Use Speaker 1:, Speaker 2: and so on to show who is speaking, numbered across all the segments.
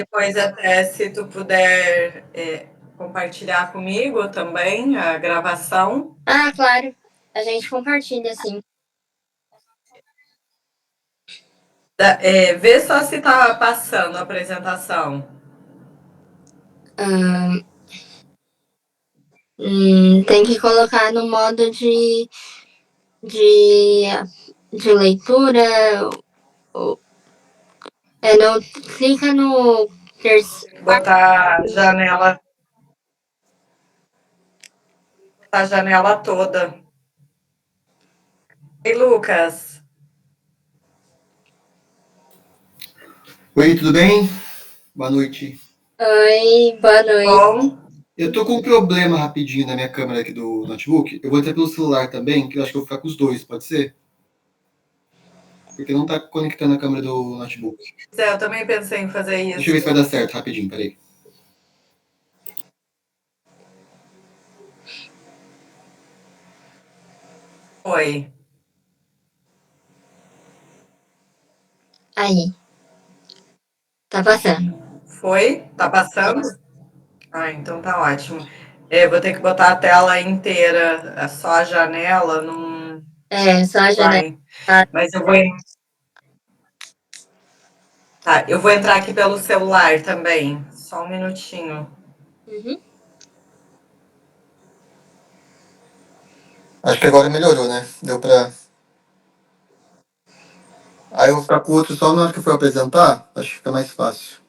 Speaker 1: Depois até se tu puder compartilhar comigo também a gravação.
Speaker 2: Ah, claro. A gente compartilha, sim.
Speaker 1: Vê só se tá passando a apresentação.
Speaker 2: Tem que colocar no modo de, de leitura. Clica no
Speaker 1: Botar a janela toda. Ei, Lucas.
Speaker 3: Oi, tudo bem? Boa noite.
Speaker 2: Oi, boa noite.
Speaker 1: Bom,
Speaker 3: Eu tô com um problema rapidinho na minha câmera aqui do notebook. Eu vou entrar pelo celular também, que eu acho que eu vou ficar com os dois, pode ser? Porque não tá conectando a câmera do notebook.
Speaker 1: eu também pensei em fazer isso.
Speaker 3: Deixa eu ver se vai dar certo, rapidinho, peraí.
Speaker 1: Oi.
Speaker 2: Aí. Tá passando.
Speaker 1: Foi? Tá passando? Ah, então tá ótimo. Vou ter que botar a tela inteira, só a janela, não
Speaker 2: Só a janela.
Speaker 1: vai. Mas eu vou entrar aqui pelo celular também. Só um minutinho.
Speaker 2: Uhum.
Speaker 3: Acho que agora melhorou, né? Deu pra. Aí eu vou ficar com o outro só na hora que eu for apresentar, acho que fica mais fácil.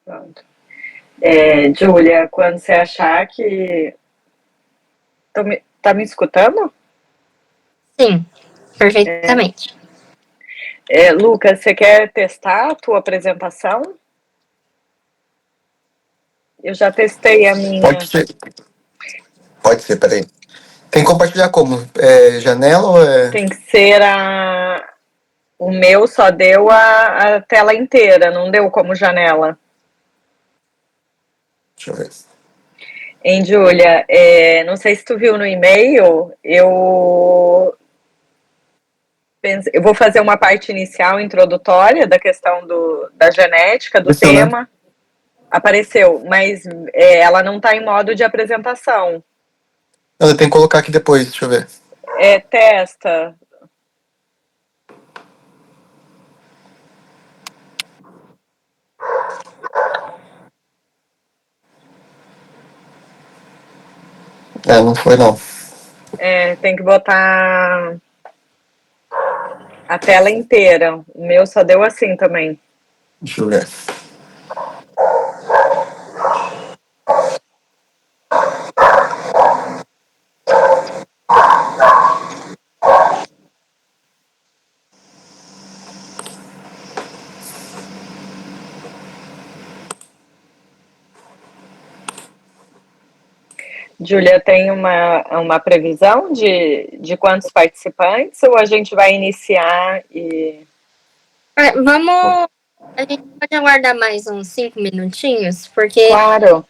Speaker 1: Pronto. Júlia, quando você achar que. Tá me escutando?
Speaker 2: Sim, perfeitamente.
Speaker 1: Lucas, você quer testar a tua apresentação? Eu já testei a minha.
Speaker 3: Pode ser. Pode ser, peraí. Tem que compartilhar como? Janela ou é.
Speaker 1: Tem que ser o meu só deu a tela inteira, não deu como janela.
Speaker 3: Deixa eu ver.
Speaker 1: Hein, Júlia? Não sei se tu viu no e-mail, eu vou fazer uma parte inicial introdutória da questão da genética, do
Speaker 3: Apareceu, né?
Speaker 1: tema. Apareceu, mas ela não está em modo de apresentação.
Speaker 3: Eu tenho que colocar aqui depois, deixa eu ver.
Speaker 1: Testa.
Speaker 3: Não foi não.
Speaker 1: Tem que botar a tela inteira. O meu só deu assim também.
Speaker 3: Deixa eu ver.
Speaker 1: Júlia, tem uma previsão de quantos participantes ou a gente vai iniciar e.
Speaker 2: Vamos. A gente pode aguardar mais uns 5 minutinhos, porque
Speaker 1: Claro.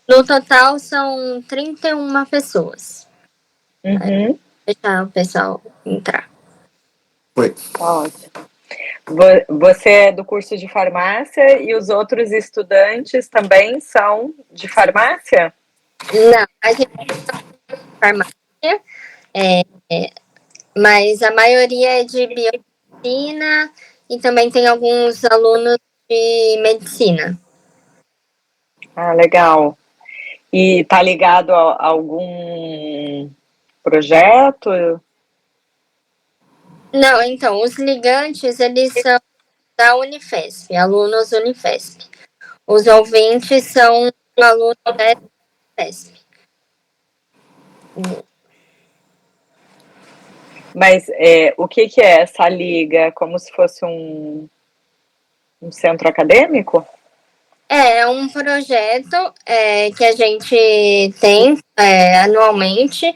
Speaker 2: no total são 31 pessoas.
Speaker 1: Uhum.
Speaker 2: Deixar o pessoal entrar.
Speaker 3: Foi.
Speaker 1: Tá ótimo. Você é do curso de farmácia e os outros estudantes também são de farmácia?
Speaker 2: Não, a gente é farmácia, mas a maioria é de biomedicina e também tem alguns alunos de medicina.
Speaker 4: Ah, legal. E tá ligado a algum projeto?
Speaker 2: Não, então, os ligantes, eles são da Unifesp, alunos Unifesp. Os ouvintes são alunos da Unifesp.
Speaker 4: Mas o que é essa liga? Como se fosse um centro acadêmico?
Speaker 2: É um projeto que a gente tem anualmente,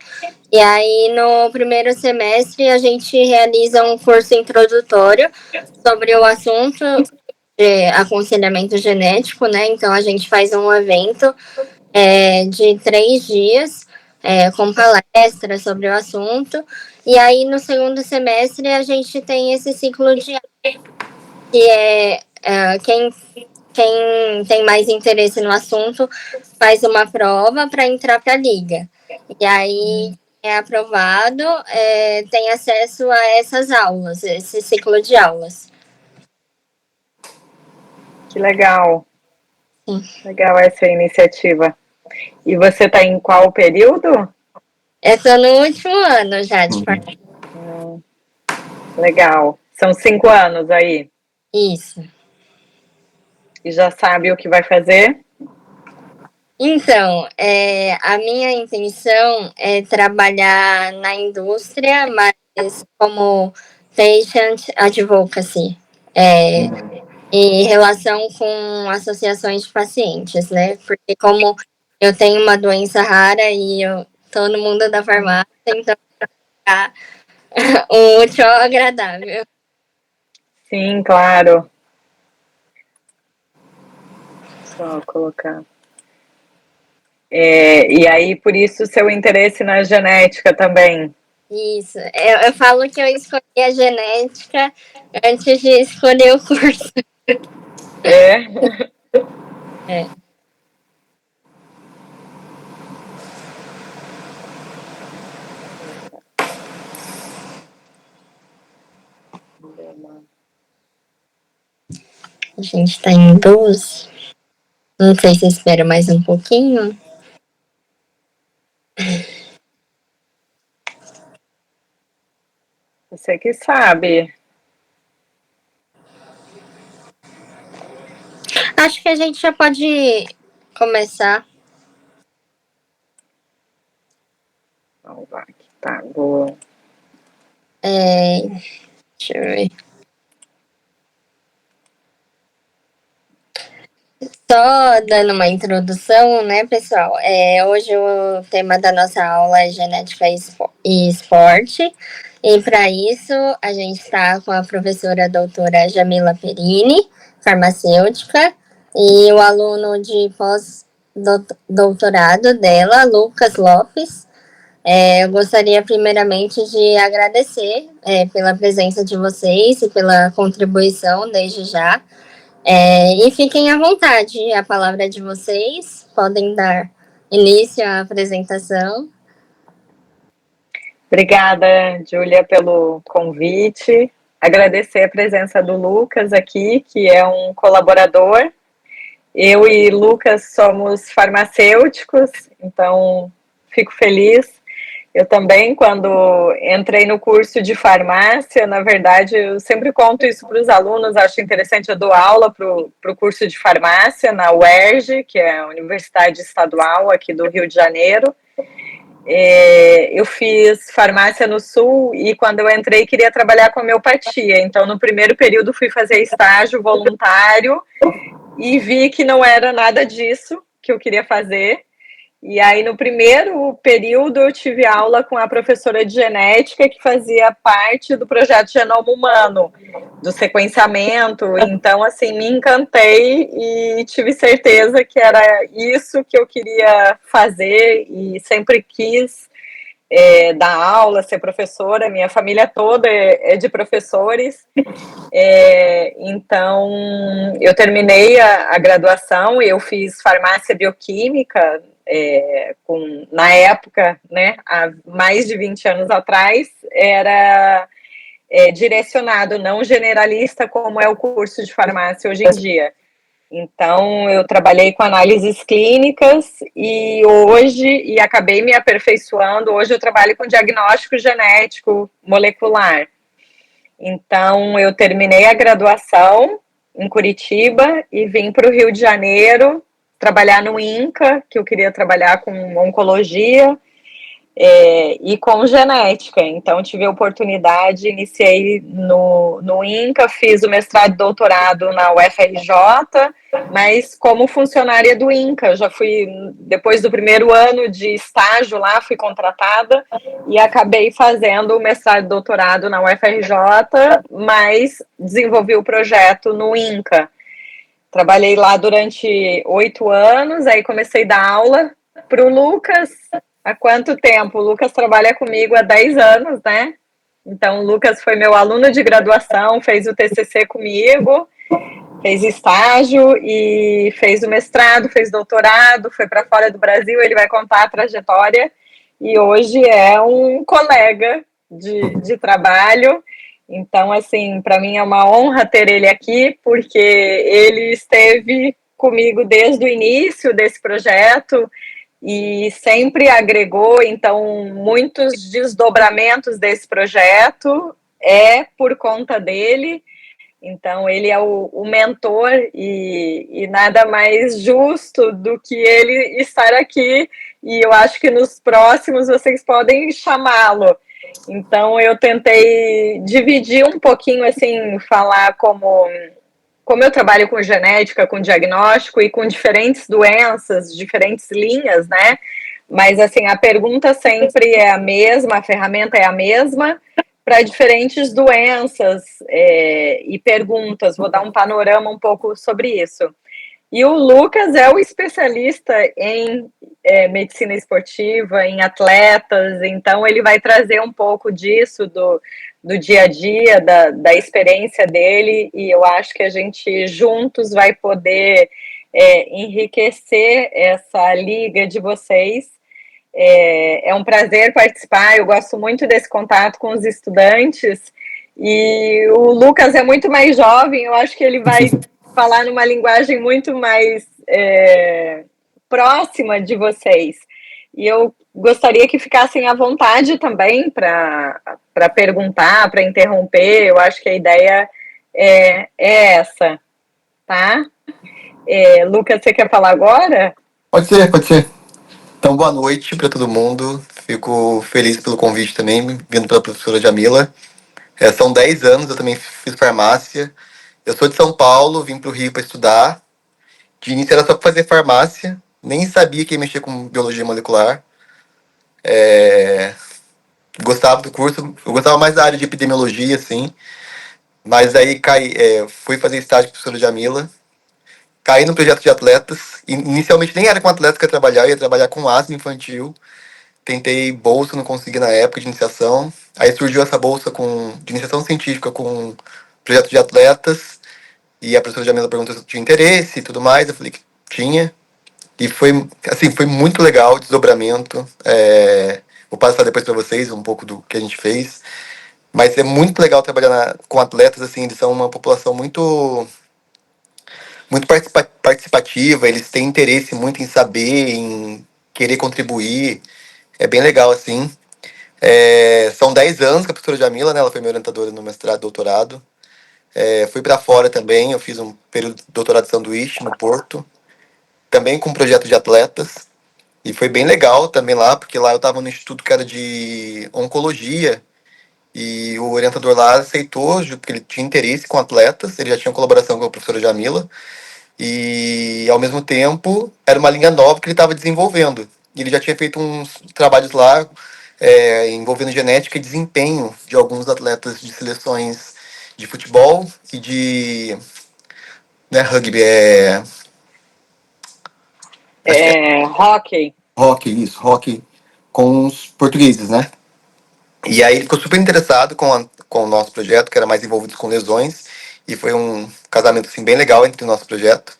Speaker 2: e aí no primeiro semestre a gente realiza um curso introdutório sobre o assunto de aconselhamento genético, né? Então a gente faz um evento de 3 dias com palestras sobre o assunto, e aí no segundo semestre a gente tem esse ciclo de que quem tem mais interesse no assunto faz uma prova para entrar para a liga. E aí, quem é aprovado tem acesso a essas aulas, esse ciclo de aulas.
Speaker 4: Que legal.
Speaker 2: Sim.
Speaker 4: Legal essa iniciativa. E você está em qual período?
Speaker 2: Eu estou no último ano já de formação.
Speaker 4: Legal. São 5 anos aí.
Speaker 2: Isso.
Speaker 4: E já sabe o que vai fazer?
Speaker 2: Então, a minha intenção é trabalhar na indústria, mas como patient advocacy, em relação com associações de pacientes, né? Porque como eu tenho uma doença rara e eu tô no mundo da farmácia, então tá um útil ao agradável.
Speaker 4: Sim, claro. Só colocar. E aí, por isso, seu interesse na genética também.
Speaker 2: Isso. Eu falo que eu escolhi a genética antes de escolher o curso.
Speaker 4: É?
Speaker 2: A gente tá em 12. Não sei se espera mais um pouquinho.
Speaker 4: Você que sabe.
Speaker 2: Acho que a gente já pode começar.
Speaker 4: Vamos lá, que tá boa.
Speaker 2: Deixa eu ver. Só dando uma introdução, né, pessoal? Hoje o tema da nossa aula é genética e esporte. E para isso, a gente está com a professora doutora Jamila Perini, farmacêutica, e o aluno de pós-doutorado dela, Lucas Lopes. Eu gostaria primeiramente de agradecer pela presença de vocês e pela contribuição desde já. E fiquem à vontade, a palavra é de vocês, podem dar início à apresentação.
Speaker 4: Obrigada, Júlia, pelo convite. Agradecer a presença do Lucas aqui, que é um colaborador. Eu e Lucas somos farmacêuticos, então fico feliz. Eu também, quando entrei no curso de farmácia, na verdade, eu sempre conto isso para os alunos, acho interessante, eu dou aula para o curso de farmácia na UERJ, que é a Universidade Estadual aqui do Rio de Janeiro. Eu fiz farmácia no Sul e quando eu entrei queria trabalhar com homeopatia, então no primeiro período fui fazer estágio voluntário e vi que não era nada disso que eu queria fazer. E aí, no primeiro período, eu tive aula com a professora de genética que fazia parte do projeto Genoma Humano, do sequenciamento. Então, assim, me encantei e tive certeza que era isso que eu queria fazer e sempre quis dar aula, ser professora. Minha família toda é de professores. Então, eu terminei a graduação e eu fiz farmácia bioquímica, na época, né, há mais de 20 anos atrás, era direcionado, não generalista, como é o curso de farmácia hoje em dia. Então, eu trabalhei com análises clínicas e acabei me aperfeiçoando. Hoje eu trabalho com diagnóstico genético molecular. Então, eu terminei a graduação em Curitiba e vim para o Rio de Janeiro trabalhar no INCA, que eu queria trabalhar com oncologia, e com genética. Então, tive a oportunidade, iniciei no INCA, fiz o mestrado e doutorado na UFRJ, mas como funcionária do INCA. Já fui, depois do primeiro ano de estágio lá, fui contratada e acabei fazendo o mestrado e doutorado na UFRJ, mas desenvolvi o projeto no INCA. Trabalhei lá durante 8 anos, aí comecei a dar aula para o Lucas. Há quanto tempo? O Lucas trabalha comigo há 10 anos, né? Então, o Lucas foi meu aluno de graduação, fez o TCC comigo, fez estágio e fez o mestrado, fez doutorado, foi para fora do Brasil, ele vai contar a trajetória e hoje é um colega de trabalho. Então, assim, para mim é uma honra ter ele aqui, porque ele esteve comigo desde o início desse projeto e sempre agregou. Então, muitos desdobramentos desse projeto é por conta dele. Então, ele é o mentor e nada mais justo do que ele estar aqui. E eu acho que nos próximos vocês podem chamá-lo. Então, eu tentei dividir um pouquinho, assim, falar como eu trabalho com genética, com diagnóstico e com diferentes doenças, diferentes linhas, né? Mas, assim, a pergunta sempre é a mesma, a ferramenta é a mesma para diferentes doenças e perguntas. Vou dar um panorama um pouco sobre isso. E o Lucas é o especialista em medicina esportiva, em atletas, então ele vai trazer um pouco disso do dia a dia, da experiência dele, e eu acho que a gente juntos vai poder enriquecer essa liga de vocês. É um prazer participar, eu gosto muito desse contato com os estudantes, e o Lucas é muito mais jovem, eu acho que ele vai falar numa linguagem muito mais próxima de vocês. E eu gostaria que ficassem à vontade também para perguntar, para interromper. Eu acho que a ideia é essa, tá? Lucas, você quer falar agora?
Speaker 3: Pode ser, pode ser. Então, boa noite para todo mundo. Fico feliz pelo convite também, vindo pela professora Jamila. São 10 anos, eu também fiz farmácia. Eu sou de São Paulo, vim para o Rio para estudar. De início era só para fazer farmácia, nem sabia que ia mexer com biologia molecular. Gostava do curso, eu gostava mais da área de epidemiologia, assim. Mas aí fui fazer estágio com a professora Jamila. Caí no projeto de atletas. Inicialmente nem era com atletas que eu ia trabalhar com asma infantil. Tentei bolsa, não consegui na época de iniciação. Aí surgiu essa bolsa de iniciação científica com projeto de atletas. E a professora Jamila perguntou se eu tinha interesse e tudo mais. Eu falei que tinha. E foi muito legal o desdobramento. Vou passar depois para vocês um pouco do que a gente fez. Mas é muito legal trabalhar com atletas, assim, eles são uma população muito participativa, eles têm interesse muito em saber, em querer contribuir. É bem legal, assim. São 10 anos que a professora Jamila, né, ela foi minha orientadora no mestrado e doutorado. Fui para fora também, eu fiz um período de doutorado de sanduíche no Porto, também com um projeto de atletas. E foi bem legal também lá, porque lá eu estava no instituto que era de oncologia, e o orientador lá aceitou, porque ele tinha interesse com atletas, ele já tinha colaboração com a professora Jamila, e ao mesmo tempo era uma linha nova que ele estava desenvolvendo. E ele já tinha feito uns trabalhos lá envolvendo genética e desempenho de alguns atletas de seleções de futebol e de rugby,
Speaker 4: Hockey.
Speaker 3: Hockey com os portugueses, né? E aí ele ficou super interessado com o nosso projeto, que era mais envolvido com lesões, e foi um casamento assim, bem legal entre o nosso projeto.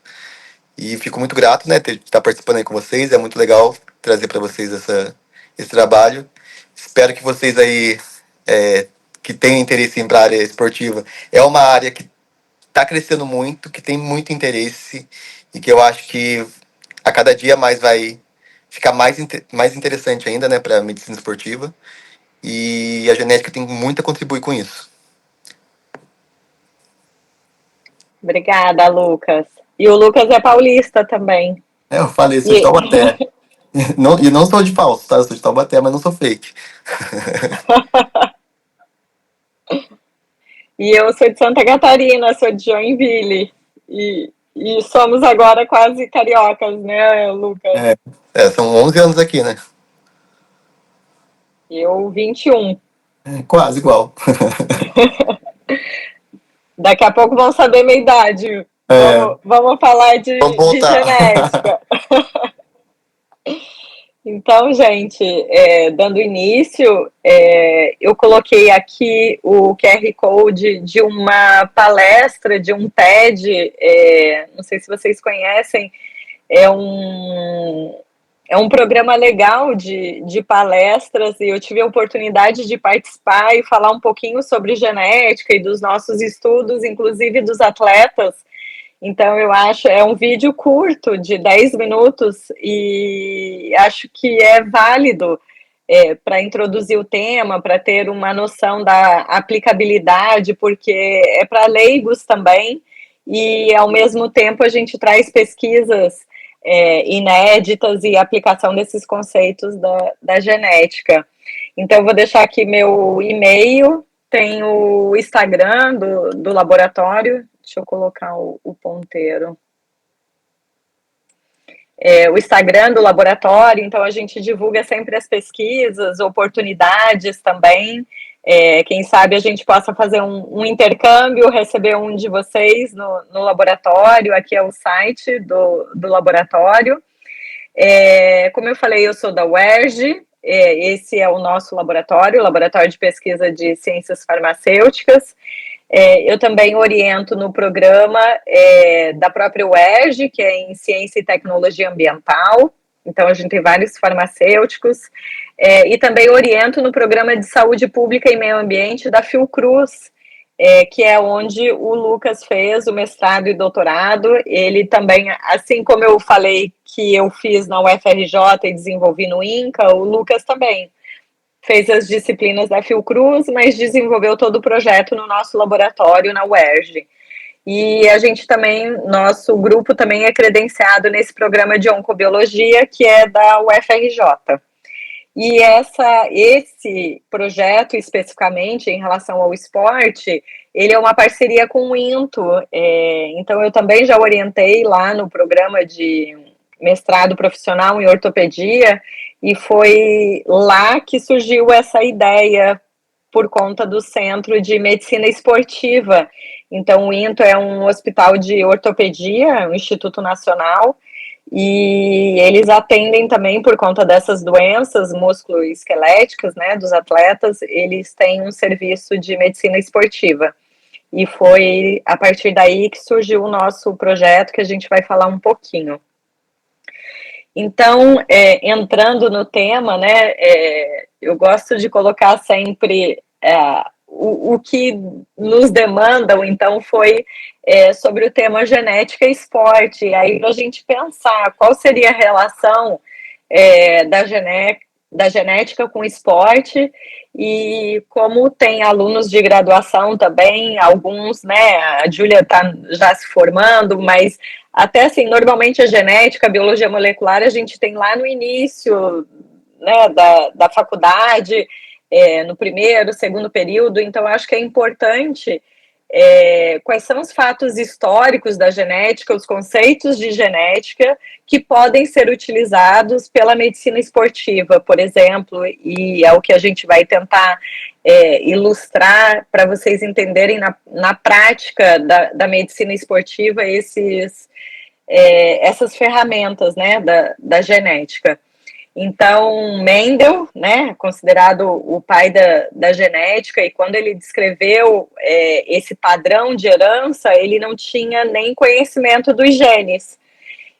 Speaker 3: E fico muito grato, né, de estar participando aí com vocês, é muito legal trazer para vocês esse trabalho. Espero que vocês aí que tenham interesse em ir para a área esportiva. É uma área que está crescendo muito, que tem muito interesse e que eu acho que a cada dia mais vai ficar mais interessante ainda, né, para a medicina esportiva. E a genética tem muito a contribuir com isso.
Speaker 4: Obrigada, Lucas. E o Lucas é paulista também.
Speaker 3: Eu falei, sou de Taubaté. Não, e não sou de falso, tá? Eu sou de Taubaté, mas não sou fake.
Speaker 4: E eu sou de Santa Catarina, sou de Joinville. E somos agora quase cariocas, né, Lucas?
Speaker 3: São 11 anos aqui, né?
Speaker 4: Eu, 21.
Speaker 3: Quase igual.
Speaker 4: Daqui a pouco vão saber minha idade. Vamos falar
Speaker 3: Vamos
Speaker 4: de
Speaker 3: voltar.
Speaker 4: genética. Então, gente, dando início, eu coloquei aqui o QR Code de uma palestra, de um TED, não sei se vocês conhecem, é um programa legal de palestras, e eu tive a oportunidade de participar e falar um pouquinho sobre genética e dos nossos estudos, inclusive dos atletas. Então, eu acho, é um vídeo curto, de 10 minutos, e acho que é válido para introduzir o tema, para ter uma noção da aplicabilidade, porque é para leigos também, e ao mesmo tempo a gente traz pesquisas inéditas e aplicação desses conceitos da genética. Então, eu vou deixar aqui meu e-mail, tem o Instagram do laboratório. Deixa eu colocar o ponteiro. O Instagram do laboratório, então a gente divulga sempre as pesquisas, oportunidades também. Quem sabe a gente possa fazer um intercâmbio, receber um de vocês no laboratório. Aqui é o site do laboratório. Como eu falei, eu sou da UERJ, esse é o nosso laboratório, o Laboratório de Pesquisa de Ciências Farmacêuticas. Eu também oriento no programa da própria UERJ, que é em Ciência e Tecnologia Ambiental. Então, a gente tem vários farmacêuticos. E também oriento no programa de Saúde Pública e Meio Ambiente da Fiocruz, que é onde o Lucas fez o mestrado e doutorado. Ele também, assim como eu falei que eu fiz na UFRJ e desenvolvi no INCA, o Lucas também fez as disciplinas da Fiocruz, mas desenvolveu todo o projeto no nosso laboratório na UERJ. E a gente também, nosso grupo também é credenciado nesse programa de oncobiologia, que é da UFRJ. E esse projeto, especificamente, em relação ao esporte, ele é uma parceria com o INTO. Então, eu também já orientei lá no programa de mestrado profissional em ortopedia, e foi lá que surgiu essa ideia por conta do Centro de Medicina Esportiva. Então, o INTO é um hospital de ortopedia, um instituto nacional, e eles atendem também, por conta dessas doenças musculoesqueléticas, né, dos atletas, eles têm um serviço de medicina esportiva. E foi a partir daí que surgiu o nosso projeto, que a gente vai falar um pouquinho. Então, entrando no tema, né, eu gosto de colocar sempre o que nos demandam, então, foi sobre o tema genética e esporte. E aí, para a gente pensar qual seria a relação da genética com esporte, e como tem alunos de graduação também, alguns, né, a Júlia está já se formando, mas até assim, normalmente a genética, a biologia molecular, a gente tem lá no início, né, da faculdade, no primeiro, segundo período. Então acho que é importante quais são os fatos históricos da genética, os conceitos de genética que podem ser utilizados pela medicina esportiva, por exemplo, e é o que a gente vai tentar ilustrar para vocês entenderem na prática da medicina esportiva essas ferramentas, né, da genética. Então, Mendel, né, considerado o pai da genética, e quando ele descreveu esse padrão de herança, ele não tinha nem conhecimento dos genes.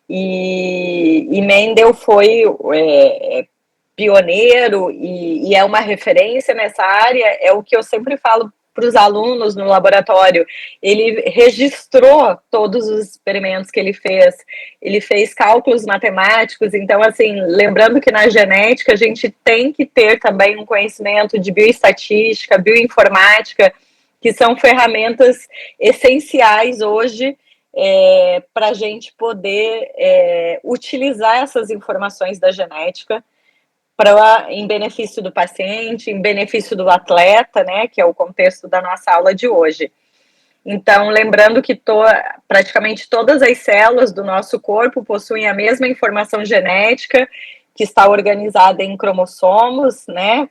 Speaker 4: E Mendel foi pioneiro e é uma referência nessa área, é o que eu sempre falo para os alunos no laboratório. Ele registrou todos os experimentos que ele fez cálculos matemáticos, então, assim, lembrando que na genética a gente tem que ter também um conhecimento de bioestatística, bioinformática, que são ferramentas essenciais hoje para a gente poder utilizar essas informações da genética em benefício do paciente, em benefício do atleta, né, que é o contexto da nossa aula de hoje. Então, lembrando que praticamente todas as células do nosso corpo possuem a mesma informação genética, que está organizada em cromossomos, né,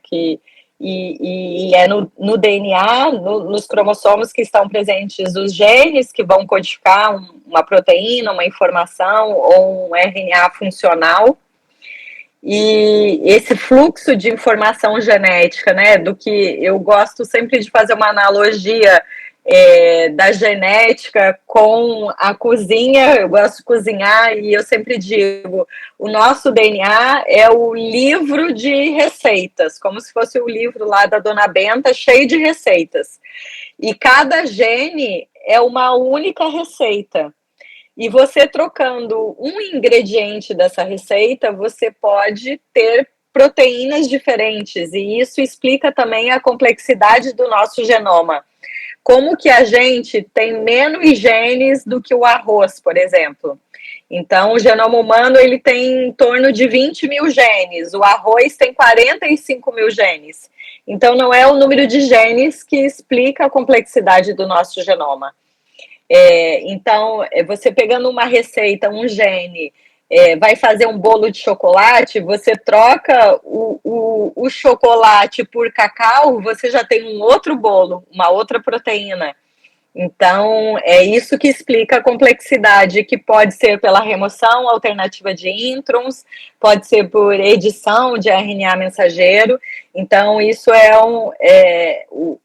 Speaker 4: e é no DNA, nos cromossomos que estão presentes os genes, que vão codificar uma proteína, uma informação ou um RNA funcional. E esse fluxo de informação genética, né, do que eu gosto sempre de fazer uma analogia da genética com a cozinha, eu gosto de cozinhar e eu sempre digo, o nosso DNA é o livro de receitas, como se fosse o livro lá da Dona Benta, cheio de receitas. E cada gene é uma única receita. E você trocando um ingrediente dessa receita, você pode ter proteínas diferentes, e isso explica também a complexidade do nosso genoma. Como que a gente tem menos genes do que o arroz, por exemplo. Então, o genoma humano ele tem em torno de 20 mil genes, o arroz tem 45 mil genes. Então, não é o número de genes que explica a complexidade do nosso genoma. Então, você pegando uma receita, um gene, vai fazer um bolo de chocolate, você troca o chocolate por cacau, você já tem um outro bolo, uma outra proteína. Então, é isso que explica a complexidade, que pode ser pela remoção alternativa de introns, pode ser por edição de RNA mensageiro. Então, isso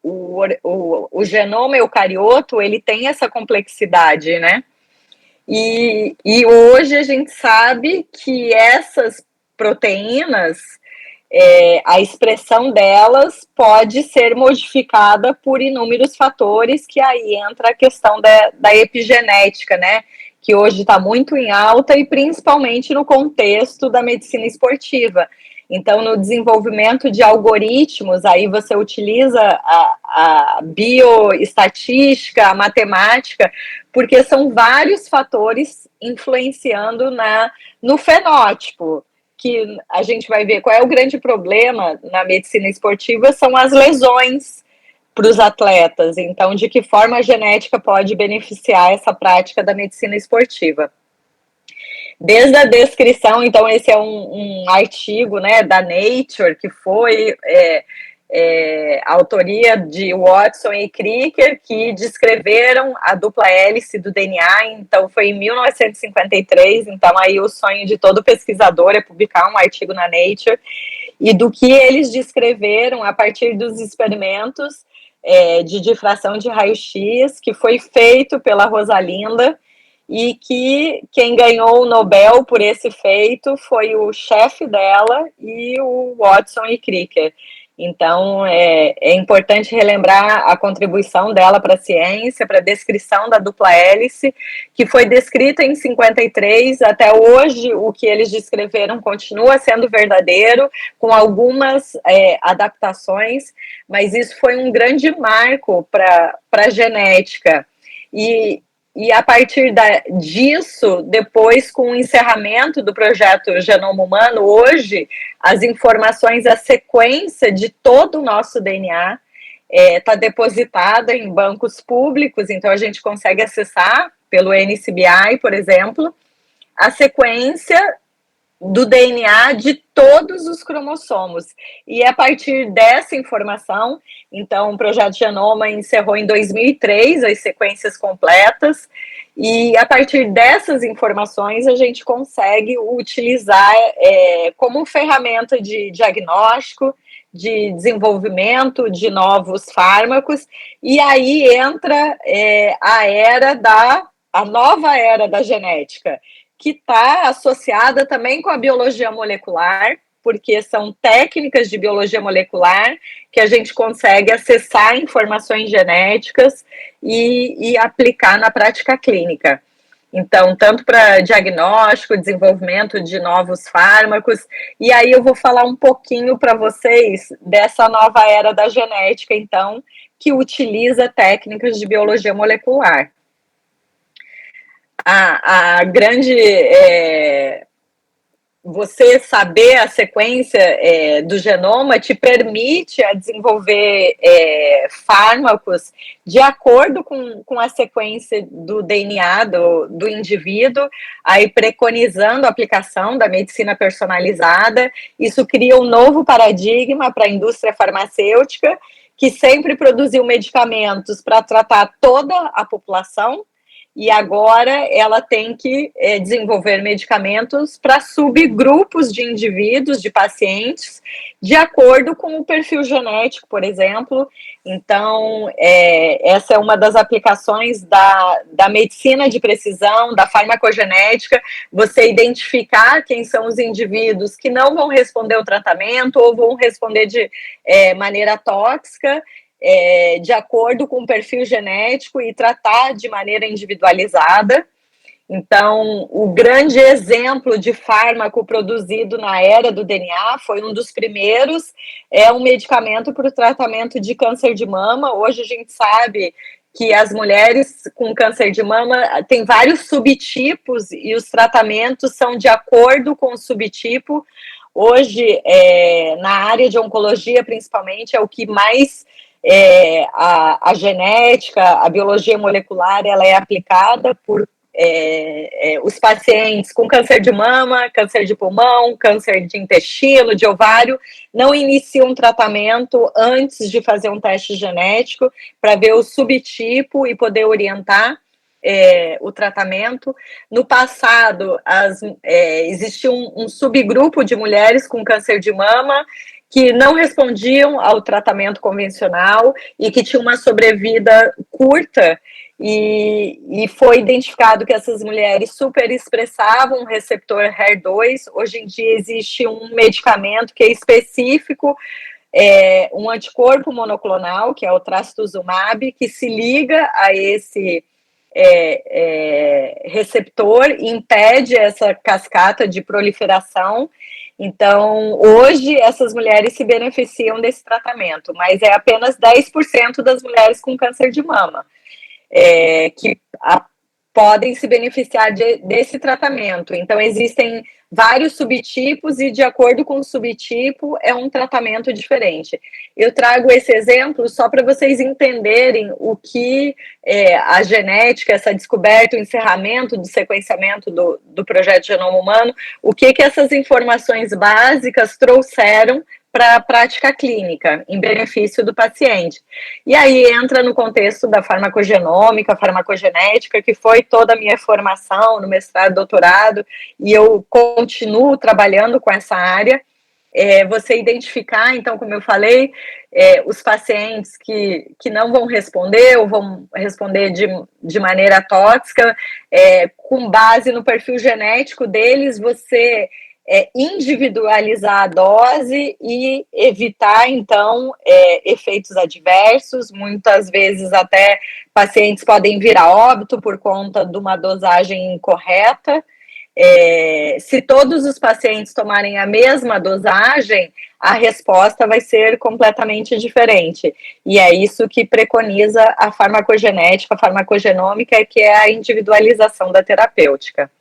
Speaker 4: o genoma eucarioto, ele tem essa complexidade, né? E hoje a gente sabe que essas proteínas, a expressão delas pode ser modificada por inúmeros fatores, que aí entra a questão da epigenética, né? Que hoje está muito em alta e principalmente no contexto da medicina esportiva. Então, no desenvolvimento de algoritmos, aí você utiliza a bioestatística, a matemática, porque são vários fatores influenciando no fenótipo, que a gente vai ver qual é o grande problema na medicina esportiva, são as lesões para os atletas. Então, de que forma a genética pode beneficiar essa prática da medicina esportiva? Desde a descrição, então, esse é um artigo, né, da Nature, que foi a autoria de Watson e Cricker, que descreveram a dupla hélice do DNA, então foi em 1953, então aí o sonho de todo pesquisador é publicar um artigo na Nature, e do que eles descreveram a partir dos experimentos de difração de raio-x, que foi feito pela Rosalinda, e que quem ganhou o Nobel por esse feito foi o chefe dela e o Watson e Cricker. Então, é importante relembrar a contribuição dela para a ciência, para a descrição da dupla hélice, que foi descrita em 53, até hoje o que eles descreveram continua sendo verdadeiro, com algumas adaptações, mas isso foi um grande marco para a genética. E a partir disso, depois, com o encerramento do projeto Genoma Humano, hoje, as informações, a sequência de todo o nosso DNA está depositada em bancos públicos, então a gente consegue acessar pelo NCBI, por exemplo, a sequência do DNA de todos os cromossomos. E a partir dessa informação, então, o projeto Genoma encerrou em 2003 as sequências completas, e a partir dessas informações a gente consegue utilizar como ferramenta de diagnóstico, de desenvolvimento de novos fármacos, e aí entra a nova era da genética, que está associada também com a biologia molecular, porque são técnicas de biologia molecular que a gente consegue acessar informações genéticas e aplicar na prática clínica. Então, tanto para diagnóstico, desenvolvimento de novos fármacos, e aí eu vou falar um pouquinho para vocês dessa nova era da genética, então, que utiliza técnicas de biologia molecular. A grande... você saber a sequência do genoma te permite a desenvolver fármacos de acordo com a sequência do DNA do indivíduo, aí preconizando a aplicação da medicina personalizada. Isso cria um novo paradigma para a indústria farmacêutica, que sempre produziu medicamentos para tratar toda a população, e agora ela tem que desenvolver medicamentos para subgrupos de indivíduos, de pacientes, de acordo com o perfil genético, por exemplo. Então, essa é uma das aplicações da medicina de precisão, da farmacogenética, você identificar quem são os indivíduos que não vão responder ao tratamento ou vão responder de maneira tóxica, de acordo com o perfil genético e tratar de maneira individualizada. Então, o grande exemplo de fármaco produzido na era do DNA foi um dos primeiros, um medicamento para o tratamento de câncer de mama. Hoje a gente sabe que as mulheres com câncer de mama têm vários subtipos e os tratamentos são de acordo com o subtipo. Hoje, na área de oncologia, principalmente, é o que mais... a genética, a biologia molecular, ela é aplicada por os pacientes com câncer de mama, câncer de pulmão, câncer de intestino, de ovário, não iniciam um tratamento antes de fazer um teste genético para ver o subtipo e poder orientar o tratamento. No passado, existia um subgrupo de mulheres com câncer de mama que não respondiam ao tratamento convencional e que tinham uma sobrevida curta, e foi identificado que essas mulheres superexpressavam o receptor HER2. Hoje em dia existe um medicamento que é específico, um anticorpo monoclonal, que é o trastuzumab, que se liga a esse receptor e impede essa cascata de proliferação. Então, hoje, essas mulheres se beneficiam desse tratamento, mas é apenas 10% das mulheres com câncer de mama que podem se beneficiar desse tratamento. Então, existem vários subtipos e, de acordo com o subtipo, é um tratamento diferente. Eu trago esse exemplo só para vocês entenderem o que a genética, essa descoberta, o encerramento do sequenciamento do Projeto Genoma Humano, o que essas informações básicas trouxeram para a prática clínica, em benefício do paciente. E aí entra no contexto da farmacogenômica, farmacogenética, que foi toda a minha formação no mestrado, doutorado, e eu continuo trabalhando com essa área. Você identificar, então, como eu falei, os pacientes que não vão responder ou vão responder de maneira tóxica, com base no perfil genético deles, você individualizar a dose e evitar, então, efeitos adversos. Muitas vezes até pacientes podem vir a óbito por conta de uma dosagem incorreta. Se todos os pacientes tomarem a mesma dosagem, a resposta vai ser completamente diferente. E é isso que preconiza a farmacogenética, a farmacogenômica, que é a individualização da terapêutica.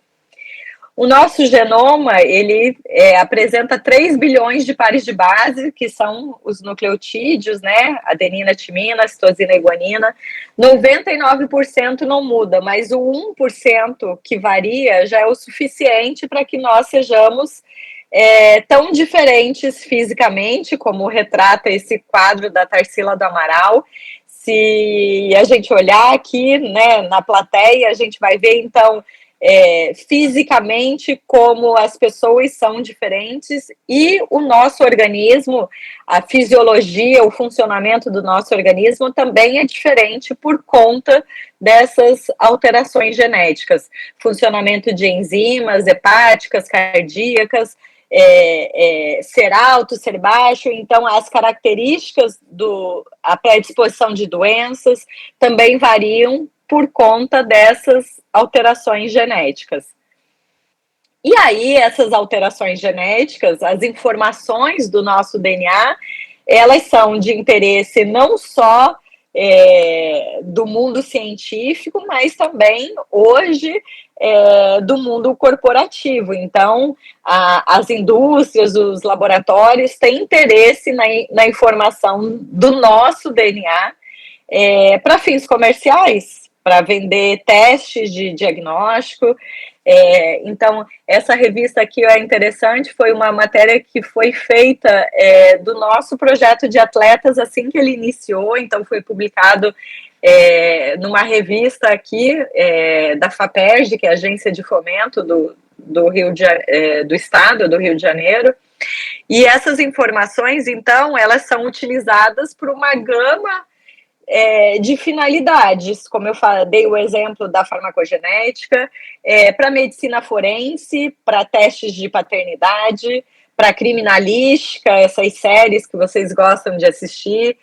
Speaker 4: O nosso genoma, ele apresenta 3 bilhões de pares de base, que são os nucleotídeos, né? Adenina, timina, citosina e guanina. 99% não muda, mas o 1% que varia já é o suficiente para que nós sejamos tão diferentes fisicamente, como retrata esse quadro da Tarsila do Amaral. Se a gente olhar aqui, né, na plateia, a gente vai ver, então, fisicamente como as pessoas são diferentes, e o nosso organismo, a fisiologia, o funcionamento do nosso organismo também é diferente por conta dessas alterações genéticas, funcionamento de enzimas hepáticas, cardíacas, ser alto, ser baixo, então as características a predisposição de doenças também variam por conta dessas alterações genéticas. E aí, essas alterações genéticas, as informações do nosso DNA, elas são de interesse não só do mundo científico, mas também, hoje, do mundo corporativo. Então, as indústrias, os laboratórios têm interesse na informação do nosso DNA para fins comerciais, para vender testes de diagnóstico. Então, essa revista aqui é interessante, foi uma matéria que foi feita do nosso projeto de atletas assim que ele iniciou, então foi publicado numa revista aqui da FAPERJ, que é a Agência de Fomento do Estado do Rio de Janeiro, e essas informações, então, elas são utilizadas por uma gama de finalidades, como eu dei o exemplo da farmacogenética, para medicina forense, para testes de paternidade, para criminalística, essas séries que vocês gostam de assistir,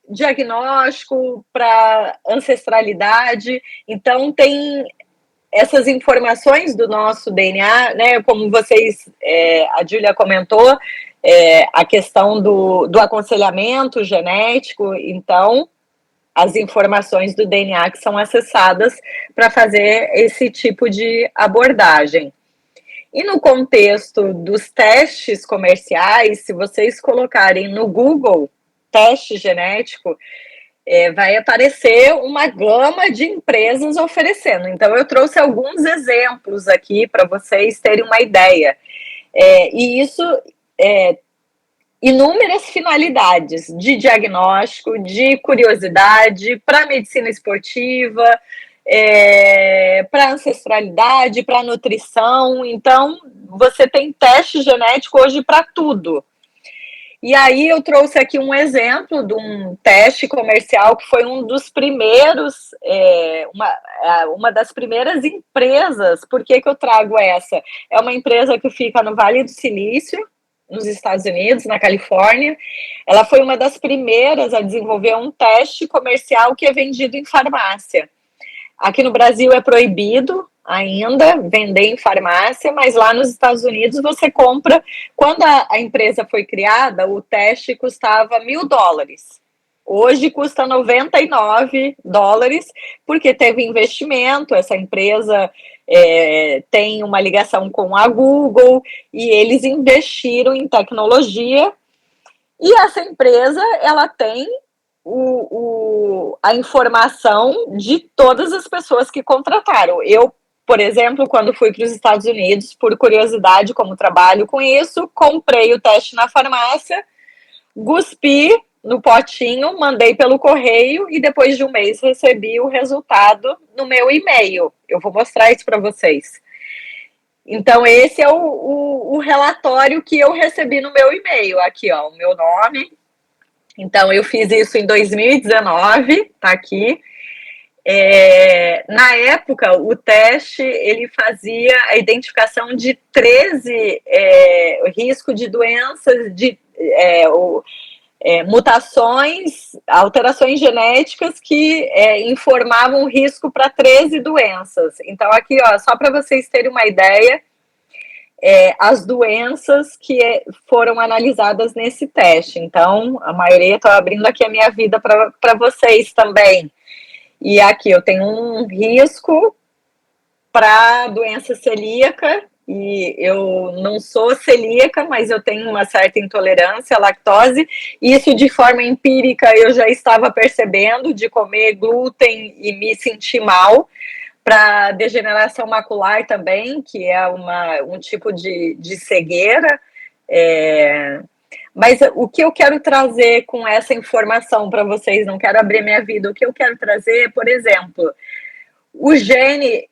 Speaker 4: diagnóstico, para ancestralidade. Então, tem essas informações do nosso DNA, né, como vocês, a Júlia comentou, a questão do aconselhamento genético, então, as informações do DNA que são acessadas para fazer esse tipo de abordagem. E no contexto dos testes comerciais, se vocês colocarem no Google teste genético, vai aparecer uma gama de empresas oferecendo. Então, eu trouxe alguns exemplos aqui para vocês terem uma ideia. E isso inúmeras finalidades de diagnóstico, de curiosidade, para medicina esportiva, para ancestralidade, para nutrição. Então, você tem teste genético hoje para tudo. E aí eu trouxe aqui um exemplo de um teste comercial que foi um dos primeiros, uma das primeiras empresas. Por que eu trago essa? É uma empresa que fica no Vale do Silício, nos Estados Unidos, na Califórnia. Ela foi uma das primeiras a desenvolver um teste comercial que é vendido em farmácia. Aqui no Brasil é proibido ainda vender em farmácia, mas lá nos Estados Unidos você compra. Quando a empresa foi criada, o teste custava $1.000. Hoje custa $99, porque teve investimento. Essa empresa tem uma ligação com a Google e eles investiram em tecnologia. E essa empresa, ela tem a informação de todas as pessoas que contrataram. Eu, por exemplo, quando fui para os Estados Unidos, por curiosidade, como trabalho com isso, comprei o teste na farmácia, cuspi no potinho, mandei pelo correio e depois de um mês recebi o resultado no meu e-mail. Eu vou mostrar isso para vocês. Então, esse é o relatório que eu recebi no meu e-mail. Aqui, ó, o meu nome. Então, eu fiz isso em 2019, tá aqui. Na época, o teste, ele fazia a identificação de 13 riscos de doenças, mutações, alterações genéticas que informavam risco para 13 doenças. Então, aqui, ó, só para vocês terem uma ideia, as doenças que foram analisadas nesse teste. Então, a maioria, estou abrindo aqui a minha vida para vocês também. E aqui eu tenho um risco para doença celíaca, e eu não sou celíaca, mas eu tenho uma certa intolerância à lactose. Isso, de forma empírica, eu já estava percebendo, de comer glúten e me sentir mal. Para degeneração macular também, que é um tipo de cegueira. Mas o que eu quero trazer com essa informação para vocês, não quero abrir minha vida, o que eu quero trazer, por exemplo, o gene,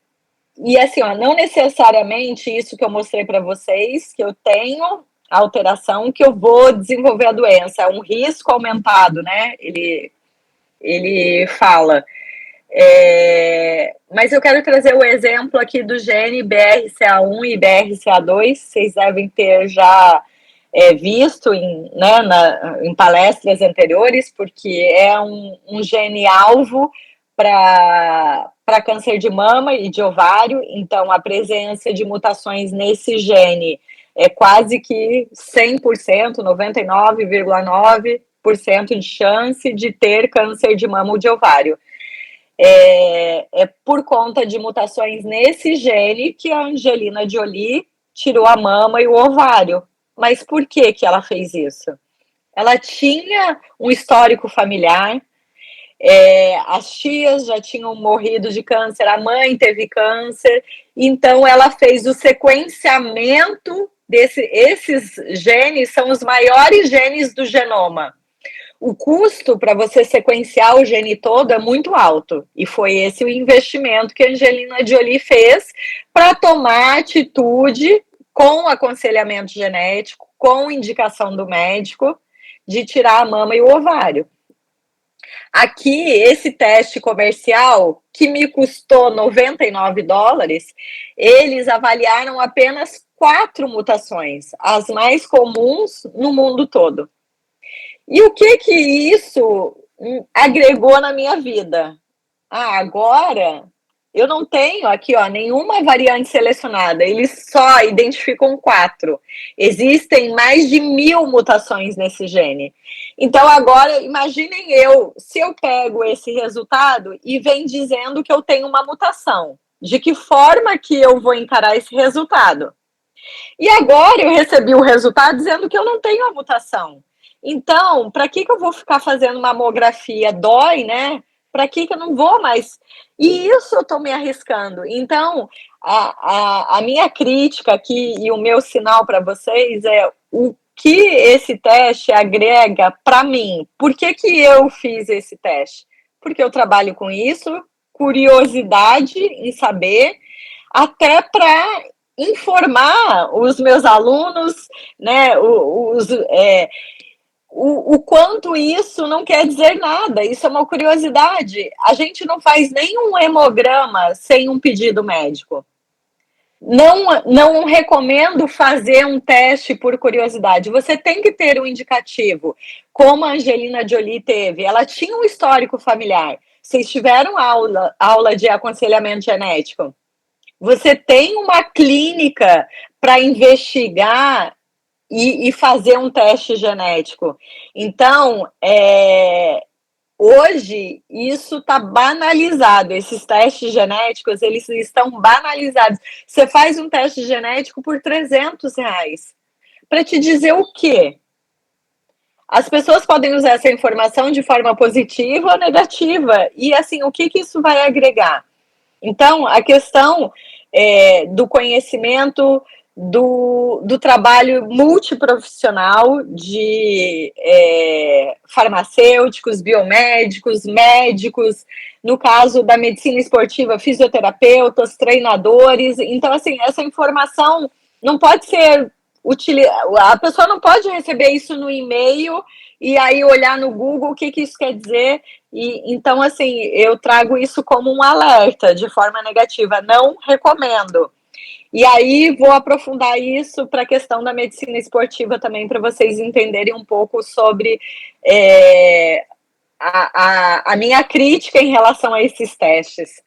Speaker 4: e assim, ó, não necessariamente isso que eu mostrei para vocês, que eu tenho a alteração, que eu vou desenvolver a doença, é um risco aumentado, né? Ele fala... Mas eu quero trazer o exemplo aqui do gene BRCA1 e BRCA2, vocês devem ter já visto em palestras anteriores, porque é um gene alvo para câncer de mama e de ovário, então a presença de mutações nesse gene é quase que 100%, 99,9% de chance de ter câncer de mama ou de ovário. É por conta de mutações nesse gene que a Angelina Jolie tirou a mama e o ovário. Mas por que ela fez isso? Ela tinha um histórico familiar, as tias já tinham morrido de câncer, a mãe teve câncer, então ela fez o sequenciamento esses genes, são os maiores genes do genoma. O custo para você sequenciar o gene todo é muito alto, e foi esse o investimento que a Angelina Jolie fez para tomar atitude com aconselhamento genético, com indicação do médico, de tirar a mama e o ovário. Aqui, esse teste comercial, que me custou $99, eles avaliaram apenas 4 mutações, as mais comuns no mundo todo. E o que isso agregou na minha vida? Agora eu não tenho aqui nenhuma variante selecionada, eles só identificam 4. Existem mais de 1000 mutações nesse gene. Então agora, imaginem se eu pego esse resultado e vem dizendo que eu tenho uma mutação. De que forma que eu vou encarar esse resultado? E agora eu recebi o resultado dizendo que eu não tenho a mutação. Então, para que eu vou ficar fazendo mamografia? Dói, né? Para que eu não vou mais? E isso eu estou me arriscando. Então, a minha crítica aqui e o meu sinal para vocês é o que esse teste agrega para mim. Por que eu fiz esse teste? Porque eu trabalho com isso, curiosidade em saber, até para informar os meus alunos, né, o quanto isso não quer dizer nada, isso é uma curiosidade. A gente não faz nenhum hemograma sem um pedido médico. Não recomendo fazer um teste por curiosidade. Você tem que ter um indicativo, como a Angelina Jolie teve. Ela tinha um histórico familiar. Vocês tiveram aula de aconselhamento genético. Você tem uma clínica para investigar e fazer um teste genético. Então, hoje, isso está banalizado. Esses testes genéticos, eles estão banalizados. Você faz um teste genético por R$300. Para te dizer o quê? As pessoas podem usar essa informação de forma positiva ou negativa. E, assim, o que isso vai agregar? Então, a questão do conhecimento, do trabalho multiprofissional de farmacêuticos, biomédicos, médicos, no caso da medicina esportiva, fisioterapeutas, treinadores. Então, assim, essa informação não pode ser a pessoa não pode receber isso no e-mail e aí olhar no Google o que isso quer dizer. E então, assim, eu trago isso como um alerta de forma negativa, não recomendo. E aí vou aprofundar isso para a questão da medicina esportiva também, para vocês entenderem um pouco sobre a minha crítica em relação a esses testes.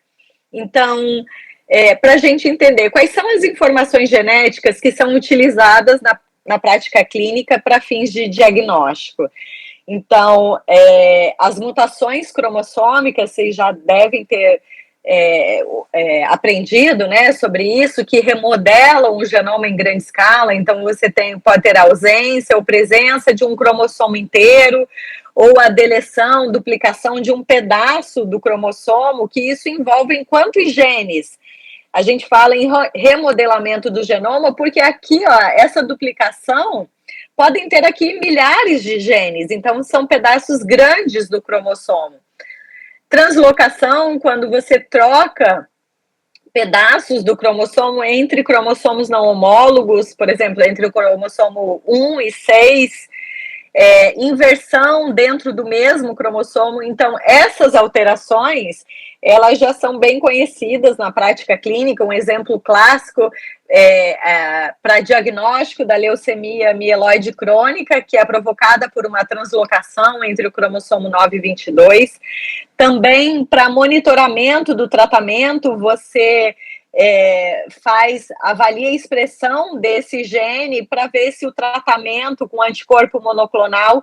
Speaker 4: Então, para a gente entender quais são as informações genéticas que são utilizadas na prática clínica para fins de diagnóstico. Então, as mutações cromossômicas, vocês já devem ter aprendido, né, sobre isso, que remodelam o genoma em grande escala. Então, você pode ter ausência ou presença de um cromossomo inteiro, ou a deleção, duplicação de um pedaço do cromossomo, que isso envolve quantos genes? A gente fala em remodelamento do genoma, porque aqui, essa duplicação, podem ter aqui milhares de genes, então são pedaços grandes do cromossomo. Translocação, quando você troca pedaços do cromossomo entre cromossomos não homólogos, por exemplo, entre o cromossomo 1 e 6, inversão dentro do mesmo cromossomo. Então, essas alterações, elas já são bem conhecidas na prática clínica. Um exemplo clássico para diagnóstico da leucemia mieloide crônica, que é provocada por uma translocação entre o cromossomo 9 e 22. Também para monitoramento do tratamento, você avalia a expressão desse gene para ver se o tratamento com anticorpo monoclonal,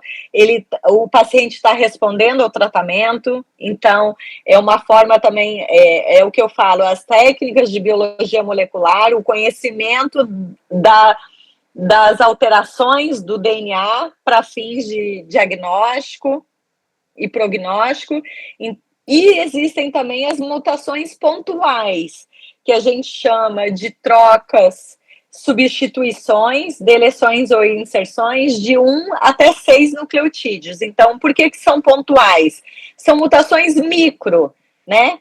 Speaker 4: o paciente está respondendo ao tratamento. Então, é uma forma também, é o que eu falo, as técnicas de biologia molecular, o conhecimento das alterações do DNA para fins de diagnóstico e prognóstico. E existem também as mutações pontuais, que a gente chama de trocas, substituições, deleções ou inserções de 1 até 6 nucleotídeos. Então, por que são pontuais? São mutações micro, né?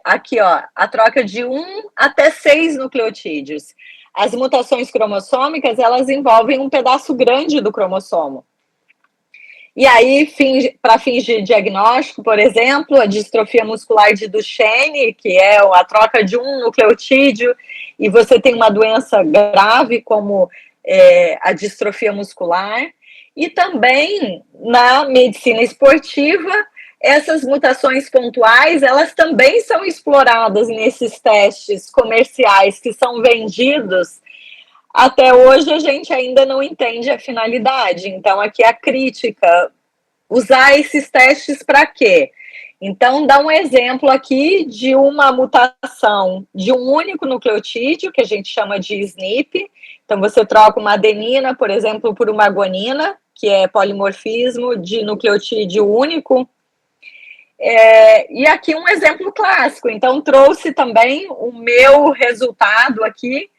Speaker 4: Aqui, ó, a troca de 1 até 6 nucleotídeos. As mutações cromossômicas, elas envolvem um pedaço grande do cromossomo. E aí, para fins de diagnóstico, por exemplo, a distrofia muscular de Duchenne, que é a troca de um nucleotídeo, e você tem uma doença grave como a distrofia muscular. E também, na medicina esportiva, essas mutações pontuais, elas também são exploradas nesses testes comerciais que são vendidos. Até hoje a gente ainda não entende a finalidade. Então, aqui a crítica, usar esses testes para quê? Então, dá um exemplo aqui de uma mutação de um único nucleotídeo, que a gente chama de SNP. Então, você troca uma adenina, por exemplo, por uma guanina, que é polimorfismo de nucleotídeo único. E aqui um exemplo clássico. Então, trouxe também o meu resultado aqui.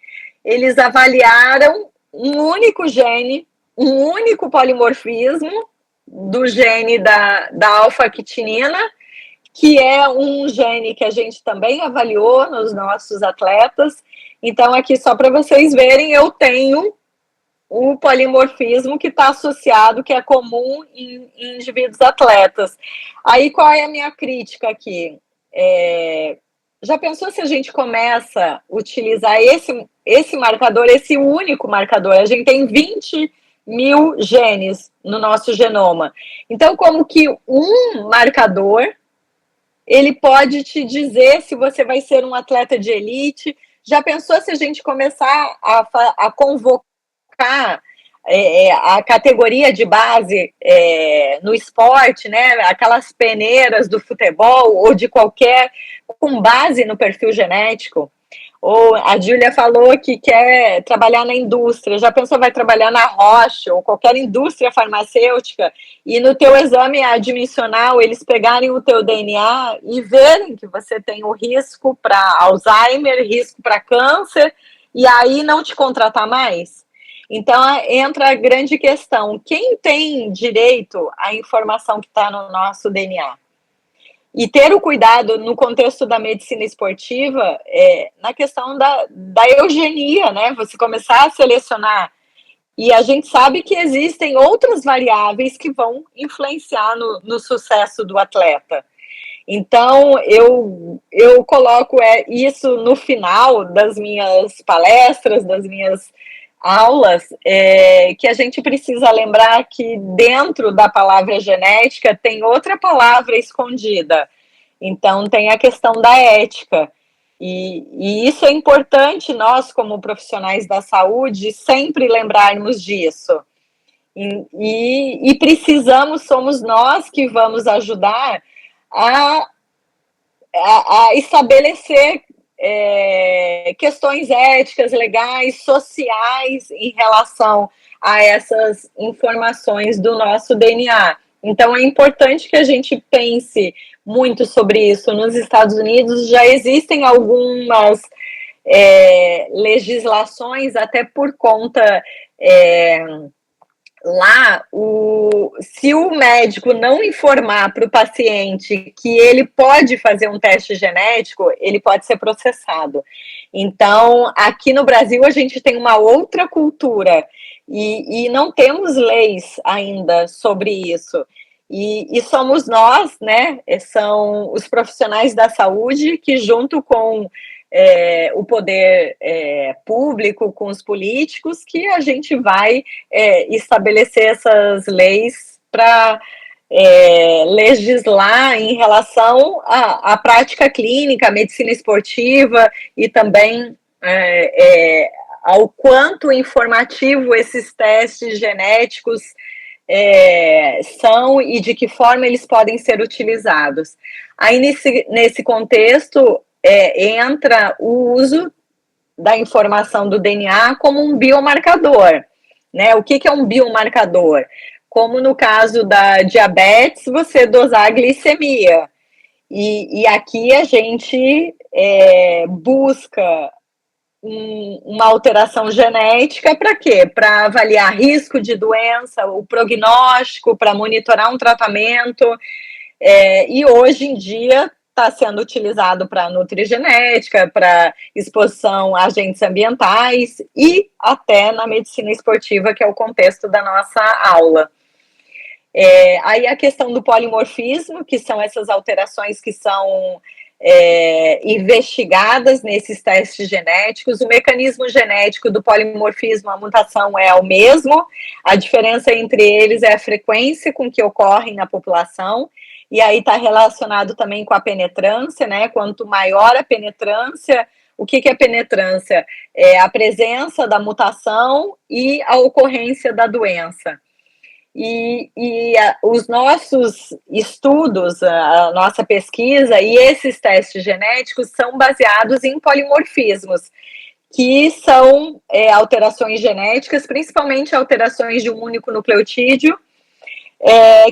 Speaker 4: Eles avaliaram um único gene, um único polimorfismo do gene da alfa-quitinina, que é um gene que a gente também avaliou nos nossos atletas. Então, aqui, só para vocês verem, eu tenho o polimorfismo que está associado, que é comum em indivíduos atletas. Aí, qual é a minha crítica aqui? Já pensou se a gente começa a utilizar esse marcador, esse único marcador? A gente tem 20 mil genes no nosso genoma. Então, como que um marcador, ele pode te dizer se você vai ser um atleta de elite? Já pensou se a gente começar a convocar a categoria de base no esporte, né? Aquelas peneiras do futebol ou de qualquer, com base no perfil genético? Ou a Júlia falou que quer trabalhar na indústria. Já pensou, vai trabalhar na Roche ou qualquer indústria farmacêutica e no teu exame admissional eles pegarem o teu DNA e verem que você tem o risco para Alzheimer, risco para câncer, e aí não te contratar mais? Então, entra a grande questão. Quem tem direito à informação que está no nosso DNA? E ter o cuidado no contexto da medicina esportiva, na questão da eugenia, né? Você começar a selecionar. E a gente sabe que existem outras variáveis que vão influenciar no sucesso do atleta. Então, eu coloco isso no final das minhas palestras, das minhas aulas, que a gente precisa lembrar que dentro da palavra genética tem outra palavra escondida. Então, tem a questão da ética. E isso é importante nós, como profissionais da saúde, sempre lembrarmos disso. E somos nós que vamos ajudar a estabelecer questões éticas, legais, sociais em relação a essas informações do nosso DNA. Então, é importante que a gente pense muito sobre isso. Nos Estados Unidos já existem algumas legislações, até por conta... Lá, se o médico não informar para o paciente que ele pode fazer um teste genético, ele pode ser processado. Então, aqui no Brasil, a gente tem uma outra cultura e não temos leis ainda sobre isso. E somos nós, né, são os profissionais da saúde que, junto com o poder público, com os políticos, que a gente vai estabelecer essas leis para legislar em relação à prática clínica, à medicina esportiva e também ao quanto informativo esses testes genéticos são e de que forma eles podem ser utilizados. Aí, nesse contexto, entra o uso da informação do DNA como um biomarcador, né? O que é um biomarcador? Como no caso da diabetes, você dosar a glicemia. E aqui a gente busca uma alteração genética para quê? Para avaliar risco de doença, o prognóstico, para monitorar um tratamento. E hoje em dia está sendo utilizado para nutrigenética, para exposição a agentes ambientais e até na medicina esportiva, que é o contexto da nossa aula. Aí a questão do polimorfismo, que são essas alterações que são investigadas nesses testes genéticos. O mecanismo genético do polimorfismo, a mutação é o mesmo, a diferença entre eles é a frequência com que ocorrem na população, e aí está relacionado também com a penetrância, né? Quanto maior a penetrância, o que é penetrância? É a presença da mutação e a ocorrência da doença. E os nossos estudos, a nossa pesquisa e esses testes genéticos são baseados em polimorfismos, que são alterações genéticas, principalmente alterações de um único nucleotídeo,